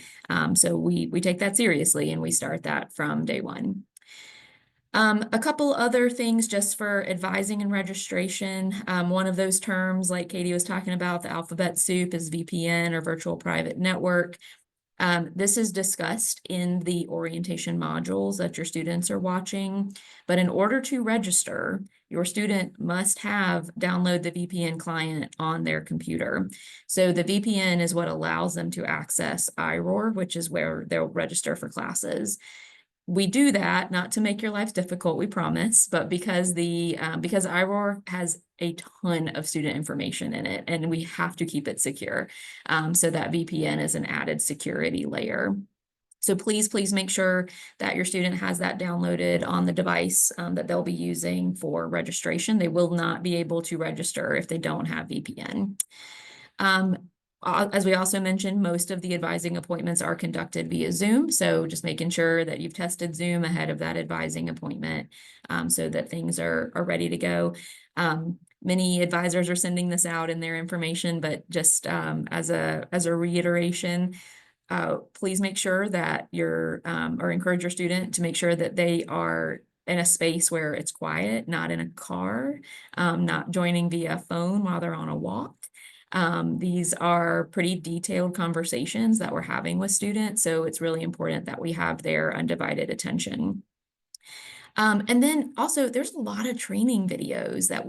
So we take that seriously and we start that from day one. A couple other things just for advising and registration. One of those terms, like Katie was talking about, the alphabet soup, is VPN or virtual private network. This is discussed in the orientation modules that your students are watching, but in order to register, your student must have download the VPN client on their computer. So the VPN is what allows them to access iRoar, which is where they'll register for classes. We do that not to make your life difficult, we promise, but because because iRoar has a ton of student information in it, and we have to keep it secure. So that VPN is an added security layer. So please make sure that your student has that downloaded on the device that they'll be using for registration. They will not be able to register if they don't have VPN. As we also mentioned, most of the advising appointments are conducted via Zoom. So just making sure that you've tested Zoom ahead of that advising appointment so that things are ready to go. Many advisors are sending this out in their information, but just as a reiteration, please make sure that or encourage your student to make sure that they are in a space where it's quiet, not in a car, not joining via phone while they're on a walk. These are pretty detailed conversations that we're having with students, so it's really important that we have their undivided attention. And then also, there's a lot of training videos that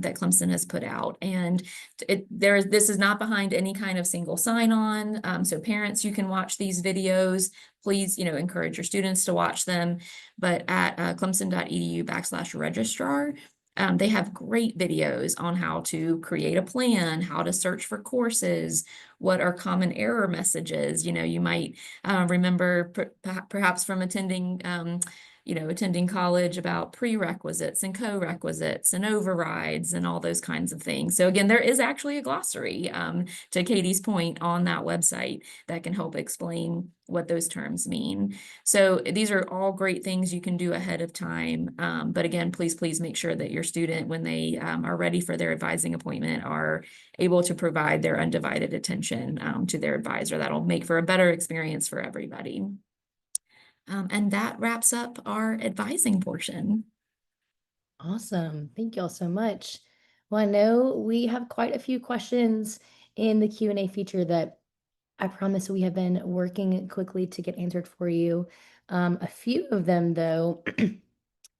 that Clemson has put out, and this is not behind any kind of single sign-on. So parents, you can watch these videos. Please, encourage your students to watch them. But at clemson.edu/registrar, they have great videos on how to create a plan, how to search for courses, what are common error messages. You might remember perhaps from attending college about prerequisites and co-requisites and overrides and all those kinds of things. So again, there is actually a glossary, to Katie's point, on that website that can help explain what those terms mean. So these are all great things you can do ahead of time. But again, please make sure that your student, when they are ready for their advising appointment, are able to provide their undivided attention to their advisor. That'll make for a better experience for everybody. And that wraps up our advising portion. Awesome. Thank you all so much. Well, I know we have quite a few questions in the Q&A feature that I promise we have been working quickly to get answered for you. A few of them, though,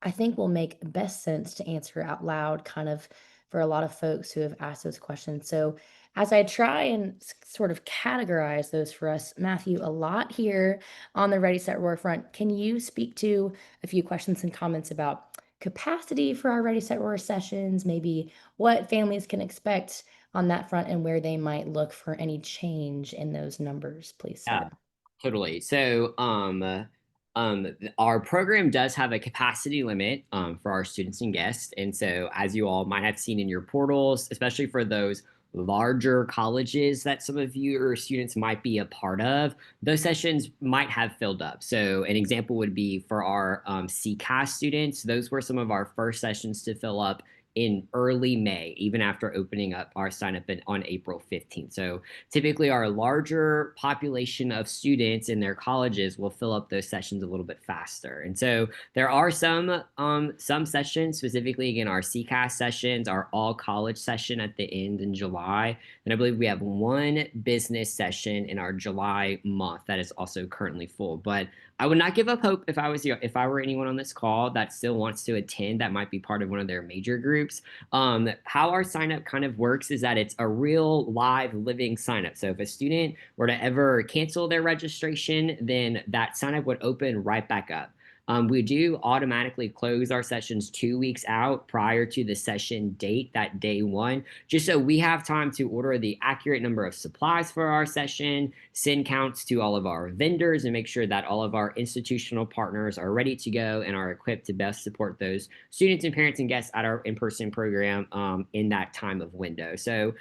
I think will make best sense to answer out loud, kind of for a lot of folks who have asked those questions. So as I try and sort of categorize those for us, Matthew, a lot here on the Ready, Set, Roar front. Can you speak to a few questions and comments about capacity for our Ready, Set, Roar sessions, maybe what families can expect on that front and where they might look for any change in those numbers, please, sir? Yeah, totally. So, our program does have a capacity limit for our students and guests. And so, as you all might have seen in your portals, especially for those larger colleges that some of your students might be a part of, those sessions might have filled up. So an example would be for our CCAS students. Those were some of our first sessions to fill up in early May, even after opening up our sign up on April 15th. So typically our larger population of students in their colleges will fill up those sessions a little bit faster. And so there are some sessions, specifically again, our CCAS sessions, our all college session at the end in July. And I believe we have one business session in our July month that is also currently full. But I would not give up hope if I were anyone on this call that still wants to attend, that might be part of one of their major groups. How our sign up kind of works is that it's a real live living sign up. So if a student were to ever cancel their registration, then that sign up would open right back up. We do automatically close our sessions 2 weeks out prior to the session date, that day one, just so we have time to order the accurate number of supplies for our session, send counts to all of our vendors, and make sure that all of our institutional partners are ready to go and are equipped to best support those students and parents and guests at our in-person program in that time of window. So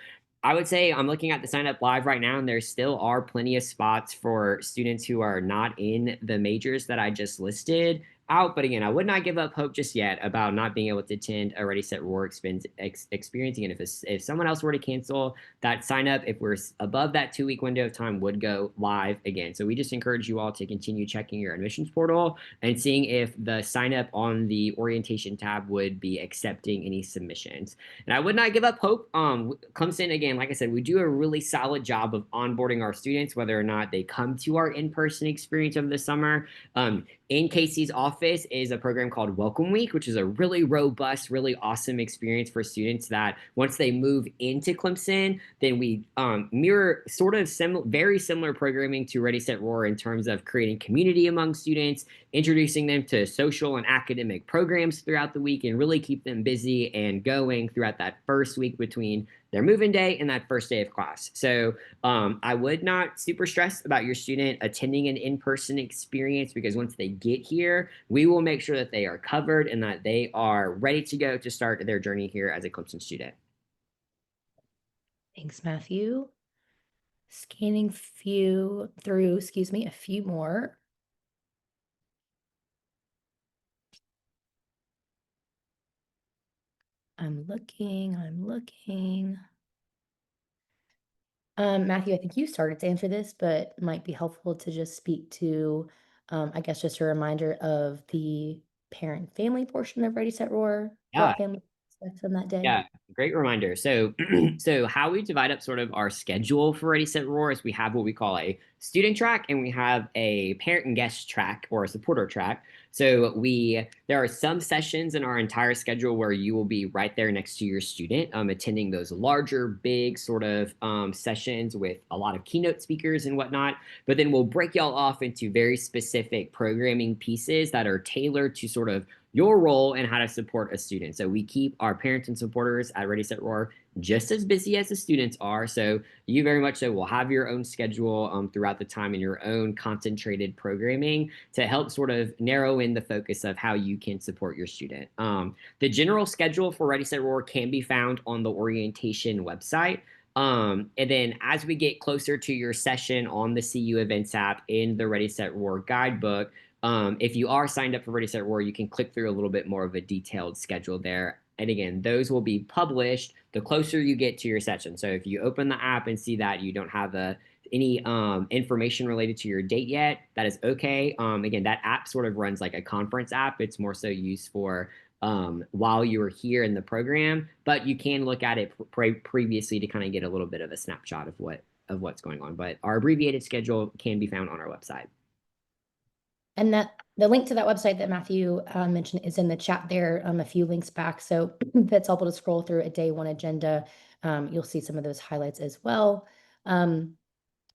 I would say I'm looking at the sign up live right now, and there still are plenty of spots for students who are not in the majors that I just listed. out. But again, I would not give up hope just yet about not being able to attend a Ready Set Roar experience. Again, if someone else were to cancel, that sign up, if we're above that 2-week window of time, would go live again. So we just encourage you all to continue checking your admissions portal and seeing if the sign up on the orientation tab would be accepting any submissions. And I would not give up hope. Clemson, again, like I said, we do a really solid job of onboarding our students, whether or not they come to our in-person experience over the summer. In Casey's office is a program called Welcome Week, which is a really robust, really awesome experience for students that once they move into Clemson, then we mirror sort of very similar programming to Ready, Set, Roar in terms of creating community among students, introducing them to social and academic programs throughout the week, and really keep them busy and going throughout that first week between their move-in day and that first day of class. So I would not super stress about your student attending an in-person experience, because once they get here, we will make sure that they are covered and that they are ready to go to start their journey here as a Clemson student. Thanks, Matthew. Scanning through, a few more. I'm looking. Matthew, I think you started to answer this, but it might be helpful to just speak to, I guess, just a reminder of the parent family portion of Ready, Set, Roar. Yeah. What family expects on that day? Yeah, great reminder. So, so how we divide up sort of our schedule for Ready, Set, Roar is we have what we call a student track, and we have a parent and guest track, or a supporter track. So there are some sessions in our entire schedule where you will be right there next to your student, attending those larger, big sort of sessions with a lot of keynote speakers and whatnot. But then we'll break y'all off into very specific programming pieces that are tailored to sort of your role and how to support a student. So we keep our parents and supporters at Ready, Set, Roar just as busy as the students are. So you very much so will have your own schedule throughout the time and your own concentrated programming to help sort of narrow in the focus of how you can support your student. The general schedule for Ready, Set, Roar can be found on the orientation website. And then as we get closer to your session on the CU Events app in the Ready, Set, Roar guidebook, if you are signed up for Ready, Set, Roar, you can click through a little bit more of a detailed schedule there. And again, those will be published the closer you get to your session. So if you open the app and see that you don't have any information related to your date yet, that is okay. Again, that app sort of runs like a conference app. It's more so used for while you are here in the program, but you can look at it previously to kind of get a little bit of a snapshot of what's going on. But our abbreviated schedule can be found on our website. And the link to that website that Matthew mentioned is in the chat there, a few links back. So if it's helpful to scroll through a day one agenda, you'll see some of those highlights as well. Will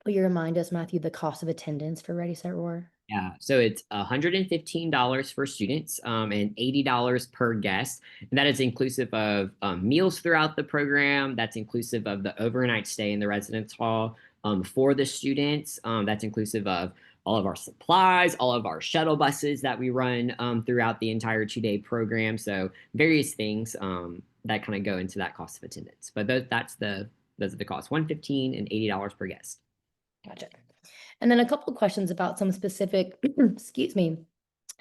you remind us, Matthew, the cost of attendance for Ready, Set, Roar? Yeah, so it's $115 for students and $80 per guest. And that is inclusive of meals throughout the program. That's inclusive of the overnight stay in the residence hall for the students. That's inclusive of all of our supplies, all of our shuttle buses that we run throughout the entire 2-day program. So various things that kind of go into that cost of attendance. But those are the costs, $115 and $80 per guest. Gotcha. And then a couple of questions about some specific,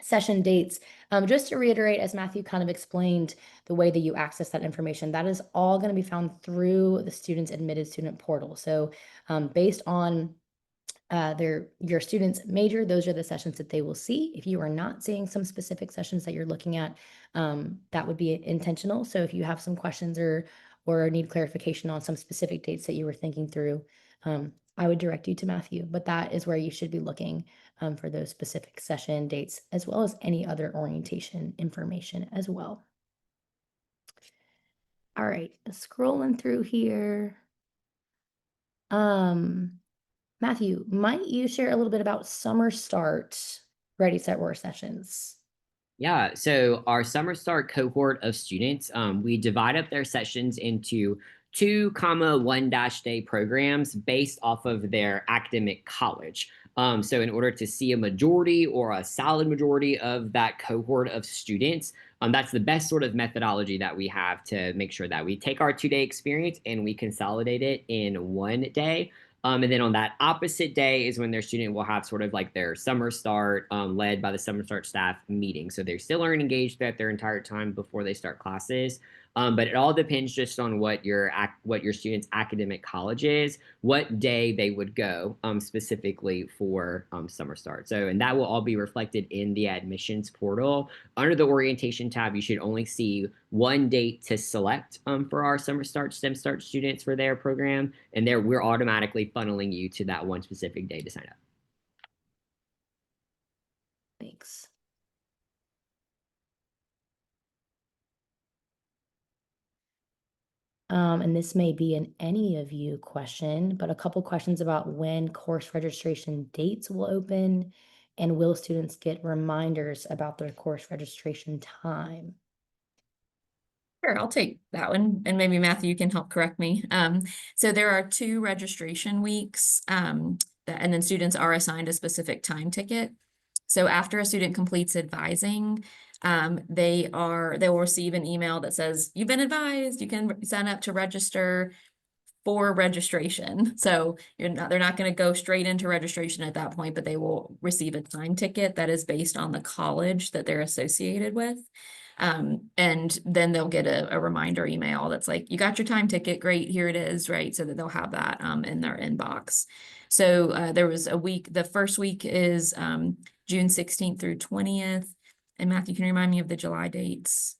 session dates. Just to reiterate, as Matthew kind of explained, the way that you access that information, that is all going to be found through the student's admitted student portal. So based on your student's major, those are the sessions that they will see. If you are not seeing some specific sessions that you're looking at, that would be intentional. So if you have some questions or need clarification on some specific dates that you were thinking through, I would direct you to Matthew, but that is where you should be looking for those specific session dates, as well as any other orientation information as well. All right, scrolling through here. Matthew, might you share a little bit about summer start Ready, Set, Roar sessions? Yeah, so our summer start cohort of students, we divide up their sessions into 2-1-day programs based off of their academic college. So in order to see a majority or a solid majority of that cohort of students, that's the best sort of methodology that we have to make sure that we take our 2-day experience and we consolidate it in 1 day. And then on that opposite day is when their student will have sort of like their summer start, led by the summer start staff meeting. So they still aren't engaged throughout their entire time before they start classes. But it all depends just on what your student's academic college is, what day they would go specifically for summer start. So, and that will all be reflected in the admissions portal. Under the orientation tab, you should only see one date to select for our summer start STEM start students for their program, and there we're automatically funneling you to that one specific day to sign up. Thanks. And this may be an any of you question, but a couple questions about when course registration dates will open, and will students get reminders about their course registration time? Sure, I'll take that one, and maybe Matthew, you can help correct me. So there are 2 registration weeks, and then students are assigned a specific time ticket. So after a student completes advising, they will receive an email that says, "You've been advised, you can sign up to register for registration." So they're not going to go straight into registration at that point, but they will receive a time ticket that is based on the college that they're associated with. And then they'll get a reminder email that's like, "You got your time ticket, great, here it is," right? So that they'll have that in their inbox. So there was a week, the first week is June 16th through 20th. And Matthew, can you remind me of the July dates?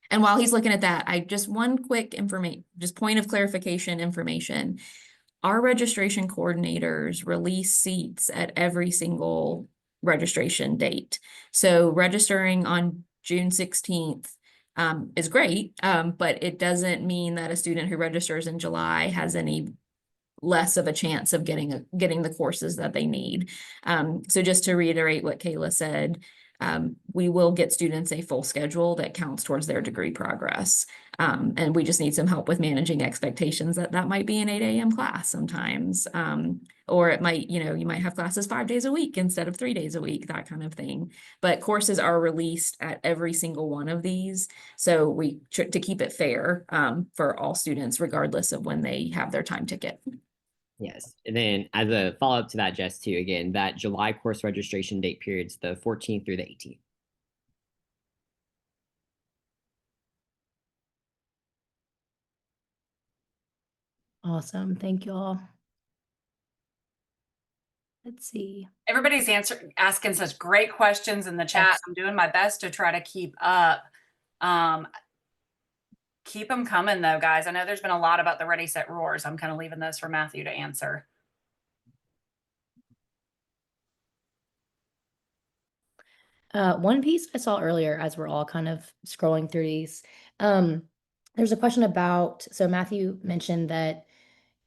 And while he's looking at that, I just one quick just point of clarification information. Our registration coordinators release seats at every single registration date. So registering on June 16th is great, but it doesn't mean that a student who registers in July has any less of a chance of getting the courses that they need. So just to reiterate what Kayla said, we will get students a full schedule that counts towards their degree progress. And we just need some help with managing expectations that might be an 8 a.m. class sometimes. Or it might, you might have classes 5 days a week instead of 3 days a week, that kind of thing. But courses are released at every single one of these. So to keep it fair for all students, regardless of when they have their time ticket. Yes. And then as a follow-up to that, Jess, too, again, that July course registration date period's the 14th through the 18th. Awesome. Thank you all. Let's see. Everybody's asking such great questions in the chat. Yes. I'm doing my best to try to keep up. Keep them coming though, guys. I know there's been a lot about the Ready, Set, Roars. I'm kind of leaving those for Matthew to answer. One piece I saw earlier as we're all kind of scrolling through these, there's a question about, so Matthew mentioned that,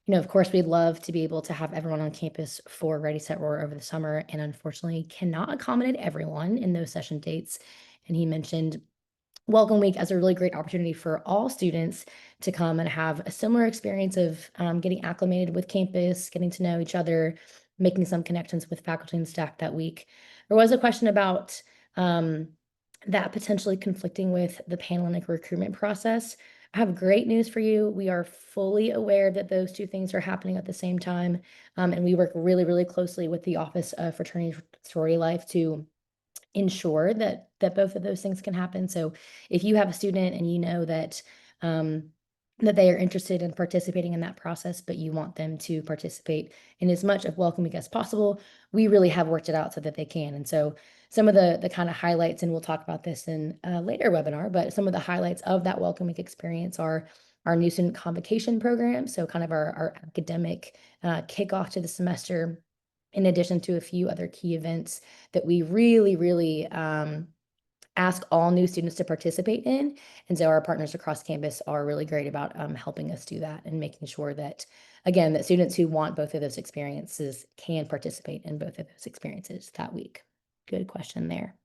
of course, we'd love to be able to have everyone on campus for Ready, Set, Roar over the summer, and unfortunately cannot accommodate everyone in those session dates. And he mentioned Welcome Week as a really great opportunity for all students to come and have a similar experience of getting acclimated with campus, getting to know each other, making some connections with faculty and staff that week. There was a question about that potentially conflicting with the Panhellenic recruitment process. I have great news for you. We are fully aware that those 2 things are happening at the same time, and we work really, really closely with the Office of Fraternity and Sorority Life to ensure that both of those things can happen. So if you have a student and you know that that they are interested in participating in that process, but you want them to participate in as much of Welcome Week as possible, we really have worked it out so that they can. And so some of the kind of highlights, and we'll talk about this in a later webinar, but some of the highlights of that Welcome Week experience are our new student convocation program. So kind of our academic kickoff to the semester, in addition to a few other key events that we really, really ask all new students to participate in. And so our partners across campus are really great about helping us do that and making sure that, again, that students who want both of those experiences can participate in both of those experiences that week. Good question there.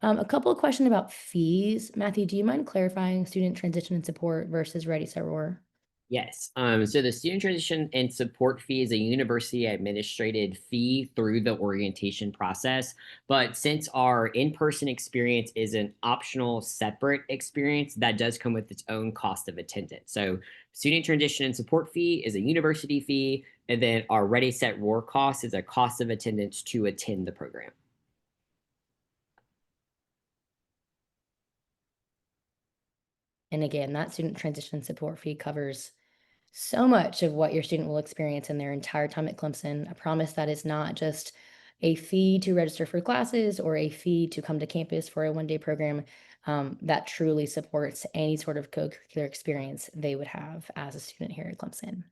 A couple of questions about fees. Matthew, do you mind clarifying student transition and support versus Ready, Set, Roar? Yes. So the student transition and support fee is a university administrated fee through the orientation process. But since our in-person experience is an optional separate experience, that does come with its own cost of attendance. So student transition and support fee is a university fee, and then our Ready Set Roar cost is a cost of attendance to attend the program. And again, that student transition support fee covers so much of what your student will experience in their entire time at Clemson. I promise that is not just a fee to register for classes or a fee to come to campus for a one-day program. That truly supports any sort of co-curricular experience they would have as a student here at Clemson.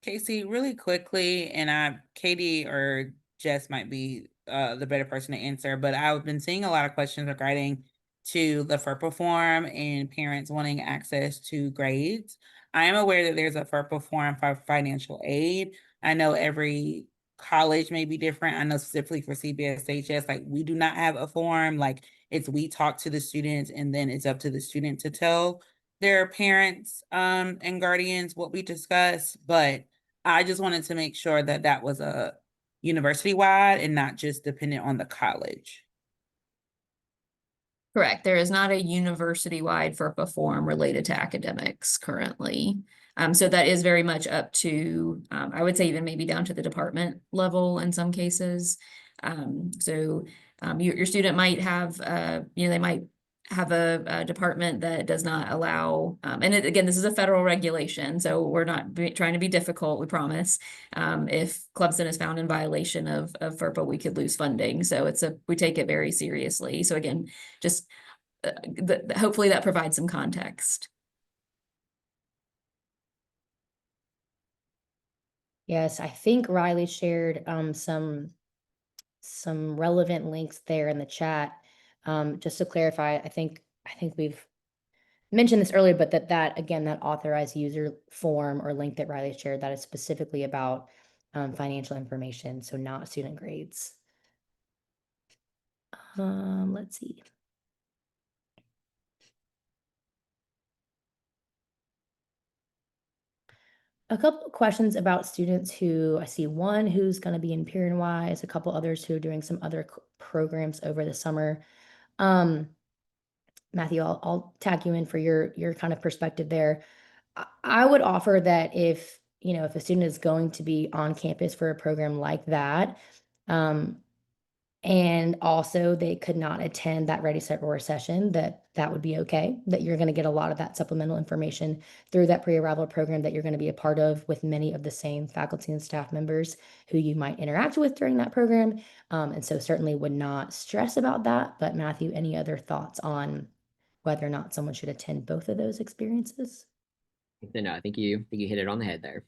Casey, really quickly, and Katie or Jess might be the better person to answer, but I've been seeing a lot of questions regarding to the FERPA form and parents wanting access to grades. I am aware that there's a FERPA form for financial aid. I know every college may be different. I know specifically for CBSHS, like we do not have a form. Like we talk to the students and then it's up to the student to tell their parents and guardians what we discussed, but I just wanted to make sure that that was a university-wide and not just dependent on the college. Correct. There is not a university-wide FERPA form related to academics currently. So that is very much up to, I would say even maybe down to the department level in some cases. Your student might have, they might have a department that does not allow, again, this is a federal regulation, so we're not trying to be difficult, we promise. If Clemson is found in violation of FERPA, we could lose funding. So we take it very seriously. So again, just hopefully that provides some context. Yes, I think Riley shared some relevant links there in the chat. Just to clarify, I think we've mentioned this earlier, but that again, that authorized user form or link that Riley shared, that is specifically about financial information, so not student grades. Let's see. A couple of questions about students who I see one who's going to be in Peer and Wise, a couple others who are doing some other programs over the summer. Matthew, I'll tag you in for your kind of perspective there. I would offer that if a student is going to be on campus for a program like that, and also they could not attend that Ready Set Roar session, that would be okay, that you're going to get a lot of that supplemental information through that pre-arrival program that you're going to be a part of with many of the same faculty and staff members who you might interact with during that program. And so certainly would not stress about that. But Matthew, any other thoughts on whether or not someone should attend both of those experiences? No, I think you hit it on the head there.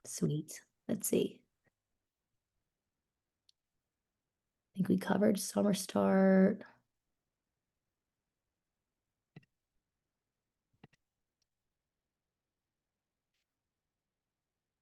Sweet. Let's see. I think we covered summer start.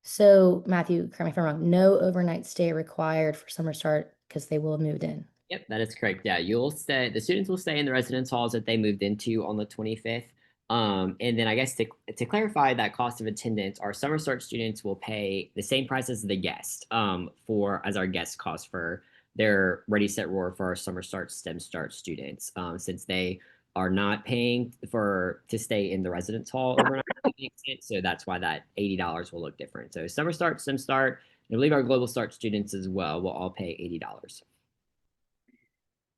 So Matthew, correct me if I'm wrong, no overnight stay required for summer start because they will have moved in. Yep, that is correct. Yeah, the students will stay in the residence halls that they moved into on the 25th. And then I guess to clarify that cost of attendance, our summer start students will pay the same price as the guest as our guest cost for their Ready Set Roar for our summer start STEM start students, since they are not paying to stay in the residence hall overnight. So that's why that $80 will look different. So summer start, STEM start, and I believe our global start students as well will all pay $80.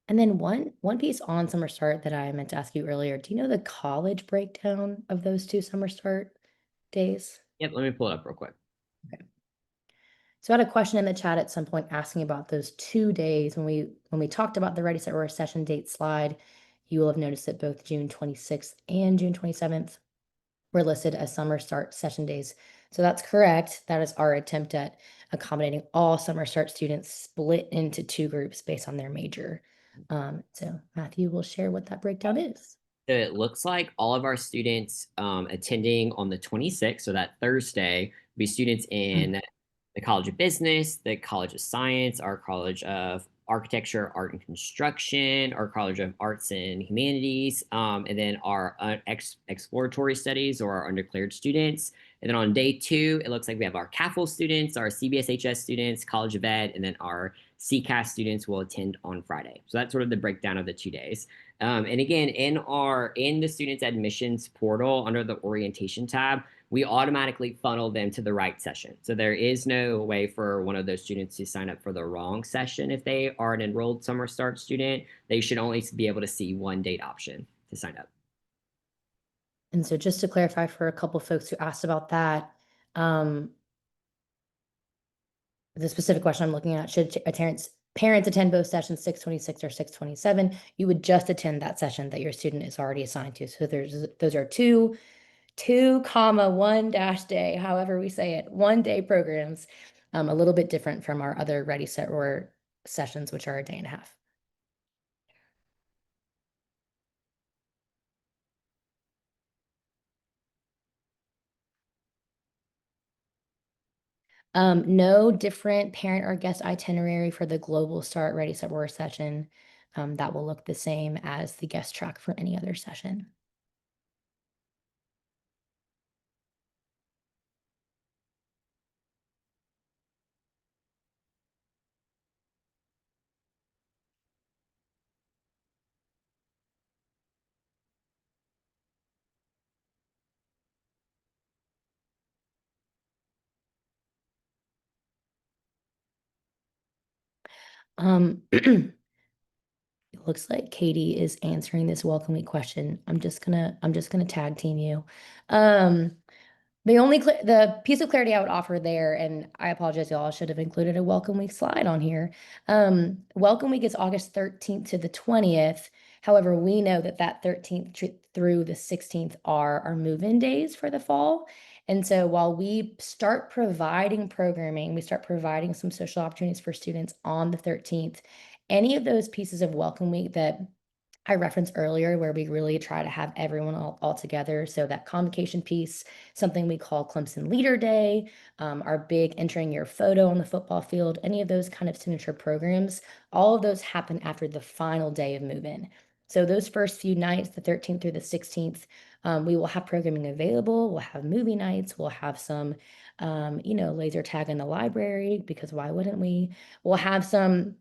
And then one piece on summer start that I meant to ask you earlier, do you know the college breakdown of those two summer start days? Yep, let me pull it up real quick. Okay. So I had a question in the chat at some point asking about those 2 days. When we talked about the Ready Set Roar session date slide, you will have noticed that both June 26th and June 27th were listed as summer start session days. So that's correct. That is our attempt at accommodating all summer start students split into two groups based on their major. So Matthew will share what that breakdown is. So it looks like all of our students attending on the 26th, so that Thursday, will be students in the College of Business, the College of Science, our College of architecture, art and construction, our College of Arts and Humanities, and then our exploratory studies or our undeclared students. And then on day 2, it looks like we have our CAFL students, our CBSHS students, College of Ed, and then our CCAS students will attend on Friday. So that's sort of the breakdown of the 2 days. And again, in the students admissions portal under the orientation tab, we automatically funnel them to the right session. So there is no way for one of those students to sign up for the wrong session. If they are an enrolled summer start student, they should only be able to see one date option to sign up. And so just to clarify for a couple folks who asked about that, the specific question I'm looking at, should parents attend both sessions 626 or 627? You would just attend that session that your student is already assigned to. So those are 2-1 day, however we say it, 1-day programs, a little bit different from our other Ready, Set, Roar sessions, which are a day and a half. No different parent or guest itinerary for the Global Start Ready, Set, Roar session. That will look the same as the guest track for any other session. It looks like Katie is answering this welcome week question. I'm just gonna tag team you. The piece of clarity I would offer there, and I apologize, y'all, I should have included a welcome week slide on here. Welcome week is August 13th to the 20th. However, we know that 13th through the 16th are our move-in days for the fall. And so while we start providing programming, we start providing some social opportunities for students on the 13th, any of those pieces of welcome week that I referenced earlier, where we really try to have everyone all together. So that convocation piece, something we call Clemson Leader Day, our big entering your photo on the football field, any of those kind of signature programs, all of those happen after the final day of move-in. So those first few nights, the 13th through the 16th, we will have programming available. We'll have movie nights. We'll have some, laser tag in the library, because why wouldn't we? We'll have some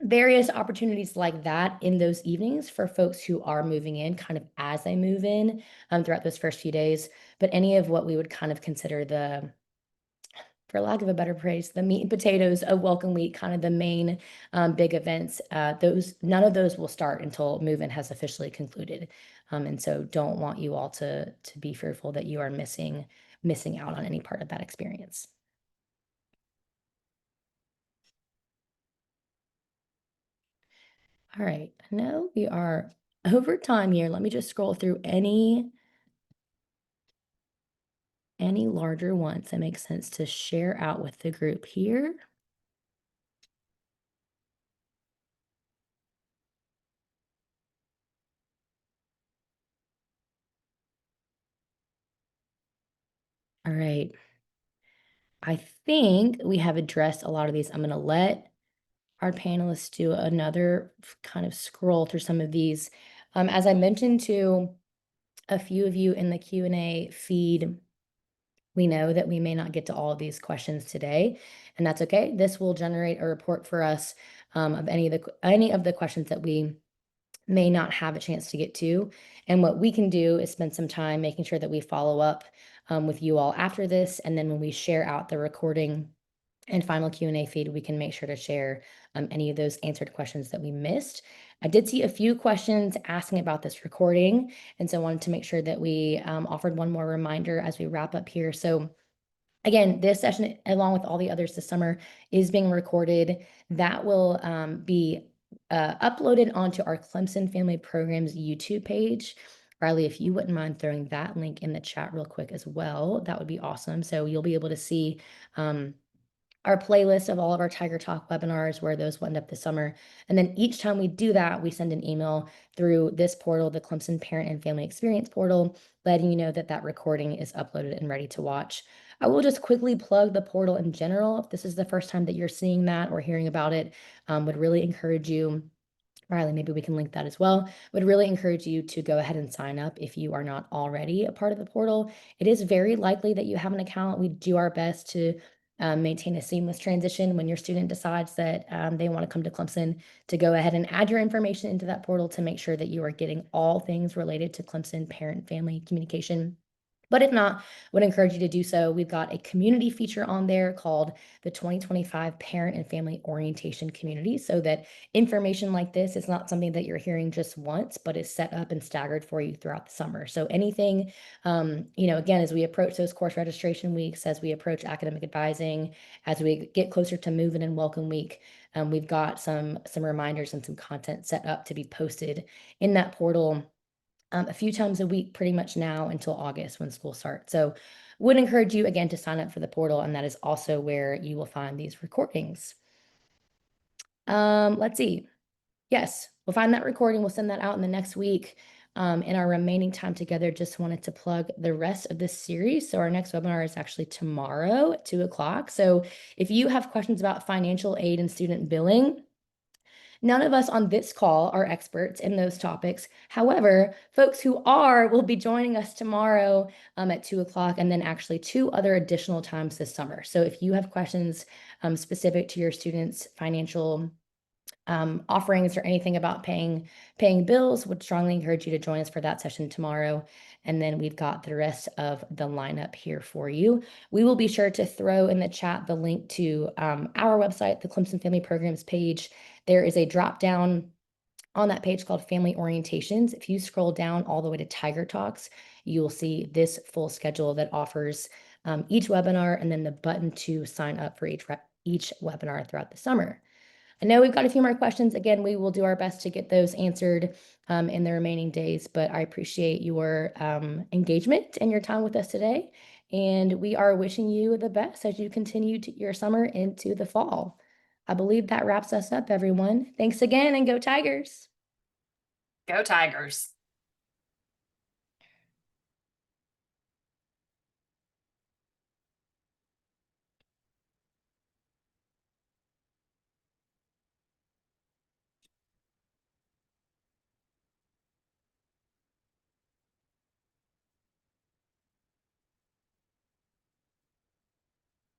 various opportunities like that in those evenings for folks who are moving in kind of as they move in throughout those first few days. But any of what we would kind of consider for lack of a better phrase, the meat and potatoes of Welcome Week, kind of the main big events, none of those will start until move-in has officially concluded. And so don't want you all to be fearful that you are missing out on any part of that experience. All right, I know we are over time here. Let me just scroll through any larger ones that make sense to share out with the group here. All right. I think we have addressed a lot of these. I'm going to let our panelists do another kind of scroll through some of these. As I mentioned to a few of you in the Q&A feed, we know that we may not get to all of these questions today, and that's okay. This will generate a report for us of any of the questions that we may not have a chance to get to. And what we can do is spend some time making sure that we follow up with you all after this. And then when we share out the recording and final Q&A feed, we can make sure to share any of those answered questions that we missed. I did see a few questions asking about this recording, and so I wanted to make sure that we offered one more reminder as we wrap up here. So again, this session, along with all the others this summer, is being recorded. That will be uploaded onto our Clemson Family Programs YouTube page. Riley, if you wouldn't mind throwing that link in the chat real quick as well, that would be awesome. So you'll be able to see our playlist of all of our Tiger Talk webinars, where those will end up this summer. And then each time we do that, we send an email through this portal, the Clemson Parent and Family Experience portal, letting you know that recording is uploaded and ready to watch. I will just quickly plug the portal in general. If this is the first time that you're seeing that or hearing about it, would really encourage you. Riley, maybe we can link that as well. Would really encourage you to go ahead and sign up if you are not already a part of the portal. It is very likely that you have an account. We do our best to maintain a seamless transition when your student decides that they want to come to Clemson, to go ahead and add your information into that portal to make sure that you are getting all things related to Clemson parent-family communication. But if not, would encourage you to do so. We've got a community feature on there called the 2025 Parent and Family Orientation Community, so that information like this is not something that you're hearing just once, but is set up and staggered for you throughout the summer. So anything, again, as we approach those course registration weeks, as we approach academic advising, as we get closer to move-in and welcome week, we've got some reminders and some content set up to be posted in that portal a few times a week, pretty much now until August when school starts. So would encourage you again to sign up for the portal, and that is also where you will find these recordings. Let's see. Yes, we'll find that recording. We'll send that out in the next week. In our remaining time together, just wanted to plug the rest of this series. So our next webinar is actually tomorrow at 2 o'clock. So if you have questions about financial aid and student billing, none of us on this call are experts in those topics. However, folks who are will be joining us tomorrow at 2 o'clock, and then actually 2 other additional times this summer. So if you have questions specific to your students' financial offerings or anything about paying bills, would strongly encourage you to join us for that session tomorrow. And then we've got the rest of the lineup here for you. We will be sure to throw in the chat the link to our website, the Clemson Family Programs page. There is a drop down on that page called Family Orientations. If you scroll down all the way to Tiger Talks, you will see this full schedule that offers each webinar and then the button to sign up for each webinar throughout the summer. I know we've got a few more questions. Again, we will do our best to get those answered in the remaining days, but I appreciate your engagement and your time with us today. And we are wishing you the best as you continue your summer into the fall. I believe that wraps us up, everyone. Thanks again, and go Tigers. Go Tigers.